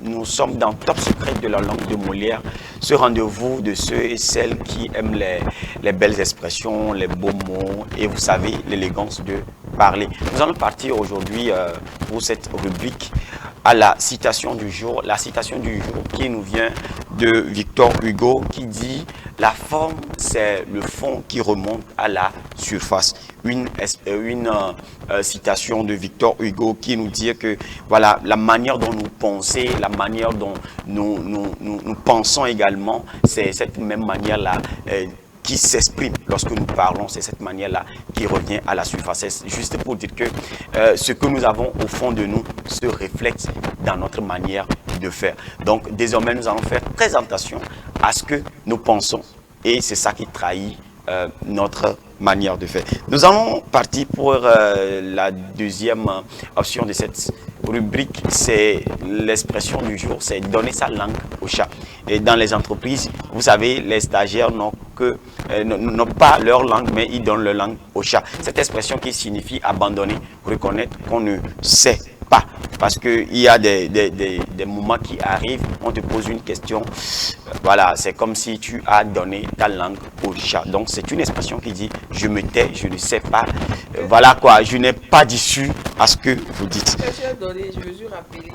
nous sommes dans Top secret de la langue de Molière, ce rendez-vous de ceux et celles qui aiment les belles expressions, les beaux mots et vous savez l'élégance de parler. Nous allons partir aujourd'hui pour cette rubrique à la citation du jour. La citation du jour qui nous vient de Victor Hugo qui dit « La forme, c'est le fond qui remonte à la surface ». Une citation de Victor Hugo qui nous dit que voilà, la manière dont nous pensons, la manière dont nous pensons également, c'est cette même manière-là qui s'exprime lorsque nous parlons, c'est cette manière-là qui revient à la surface. C'est juste pour dire que ce que nous avons au fond de nous se reflète dans notre manière de faire. Donc désormais, nous allons faire très attention à ce que nous pensons et c'est ça qui trahit notre manière de faire. Nous allons partir pour la deuxième option de cette rubrique, c'est l'expression du jour, c'est donner sa langue au chat. Et dans les entreprises, vous savez, les stagiaires n'ont pas leur langue, mais ils donnent leur langue au chat. Cette expression qui signifie abandonner, reconnaître qu'on ne sait pas. Parce qu'il y a des moments qui arrivent, on te pose une question, voilà, c'est comme si tu as donné ta langue au chat. Donc c'est une expression qui dit, je me tais, je ne sais pas, voilà quoi, je n'ai pas d'issue à ce que vous dites. Je me suis rappelé,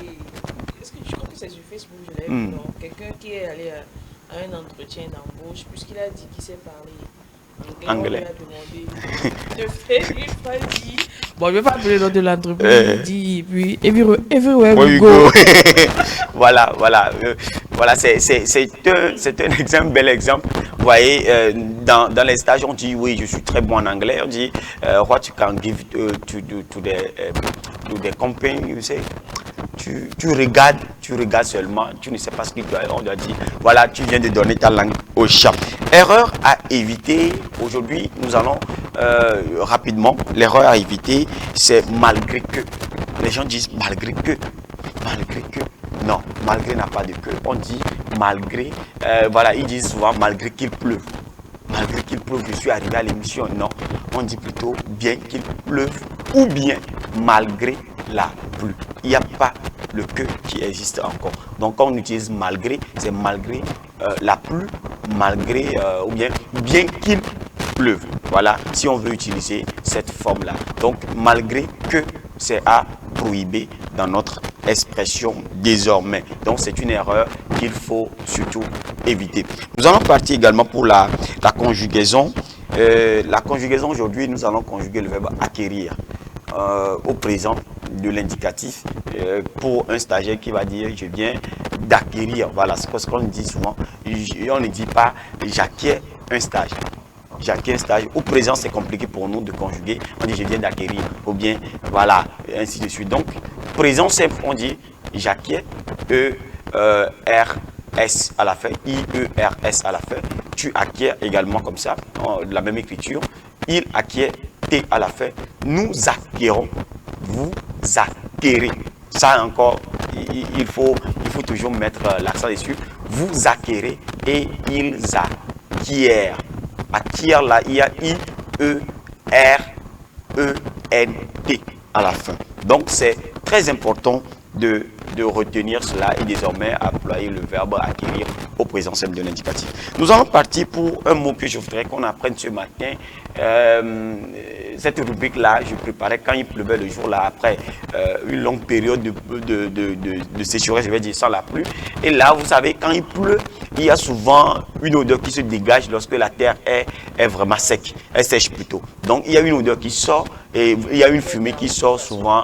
est-ce que je crois que c'est sur Facebook, je l'ai vu, quelqu'un qui est allé à un entretien d'embauche, puisqu'il a dit qu'il sait parler anglais. Bon, je ne vais pas appeler le nom de l'entreprise. Il dit, puis, everywhere we go. Voilà, c'est un exemple, bel exemple. Vous voyez, dans les stages, on dit, oui, je suis très bon en anglais. On dit, what you can give to the company, you say. Tu regardes seulement, tu ne sais pas ce qu'il doit, on doit dire, voilà, tu viens de donner ta langue au chat. Erreur à éviter, aujourd'hui, nous allons rapidement, l'erreur à éviter, c'est malgré que. Les gens disent malgré que. Non, malgré n'a pas de que. On dit malgré, voilà, ils disent souvent malgré qu'il pleuve. Malgré qu'il pleuve, je suis arrivé à l'émission. Non, on dit plutôt bien qu'il pleuve ou bien malgré la pluie. Il n'y a pas le que qui existe encore. Donc quand on utilise malgré, c'est malgré la pluie, malgré ou bien qu'il pleuve. Voilà, si on veut utiliser cette forme-là. Donc malgré que, c'est à prohiber dans notre expression désormais. Donc c'est une erreur qu'il faut surtout éviter. Nous allons partir également pour la conjugaison. La conjugaison aujourd'hui, nous allons conjuguer le verbe acquérir au présent de l'indicatif pour un stagiaire qui va dire je viens d'acquérir. Voilà, c'est ce qu'on dit souvent. On ne dit pas j'acquiers un stage. j'acquiers un stage. Au présent, c'est compliqué pour nous de conjuguer. On dit je viens d'acquérir, ou bien voilà, et ainsi de suite. Donc, présent simple, on dit j'acquiers, E-R-S à la fin, I-E-R-S à la fin. Tu acquiers également comme ça, la même écriture. Il acquiert, T à la fin. Nous acquérons, vous acquérez. Ça encore, il faut toujours mettre l'accent dessus. Vous acquérez et ils acquièrent. Acquiert là, il y a I-E-R-E-N-T à la fin. Donc c'est très important de retenir cela et désormais employer le verbe acquérir au présent simple de l'indicatif. Nous allons partir pour un mot que je voudrais qu'on apprenne ce matin. Cette rubrique-là, je préparais quand il pleuvait le jour là, après une longue période de sécheresse, je vais dire sans la pluie. Et là, vous savez, quand il pleut, il y a souvent une odeur qui se dégage lorsque la terre est vraiment sec, elle sèche plutôt. Donc, il y a une odeur qui sort et il y a une fumée qui sort souvent,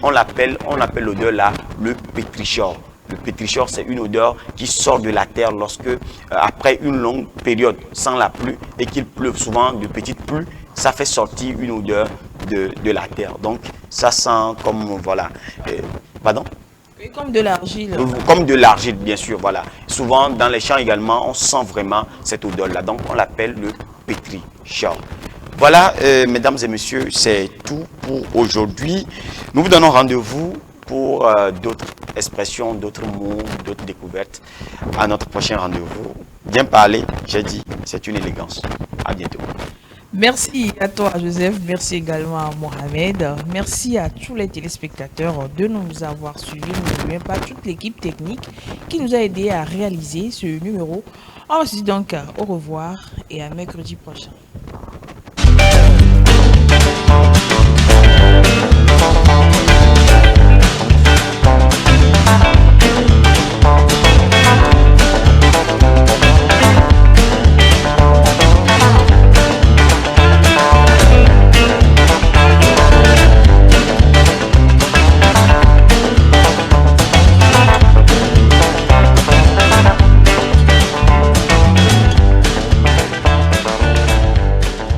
on l'appelle l'odeur là, le pétrichor. Le pétrichor, c'est une odeur qui sort de la terre lorsque, après une longue période sans la pluie et qu'il pleuve souvent de petites pluies, ça fait sortir une odeur de la terre. Donc, ça sent comme, voilà, pardon? Oui, comme de l'argile. Comme de l'argile, bien sûr, voilà. Souvent, dans les champs également, on sent vraiment cette odeur-là. Donc, on l'appelle le pétrichor. Voilà, mesdames et messieurs, c'est tout pour aujourd'hui. Nous vous donnons rendez-vous pour d'autres expressions, d'autres mots, d'autres découvertes à notre prochain rendez-vous. Bien parler, j'ai dit, c'est une élégance. À bientôt. Merci à toi, Joseph. Merci également à Mohamed. Merci à tous les téléspectateurs de nous avoir suivis. Nous n'oublions pas toute l'équipe technique qui nous a aidés à réaliser ce numéro. On se dit donc au revoir et à mercredi prochain.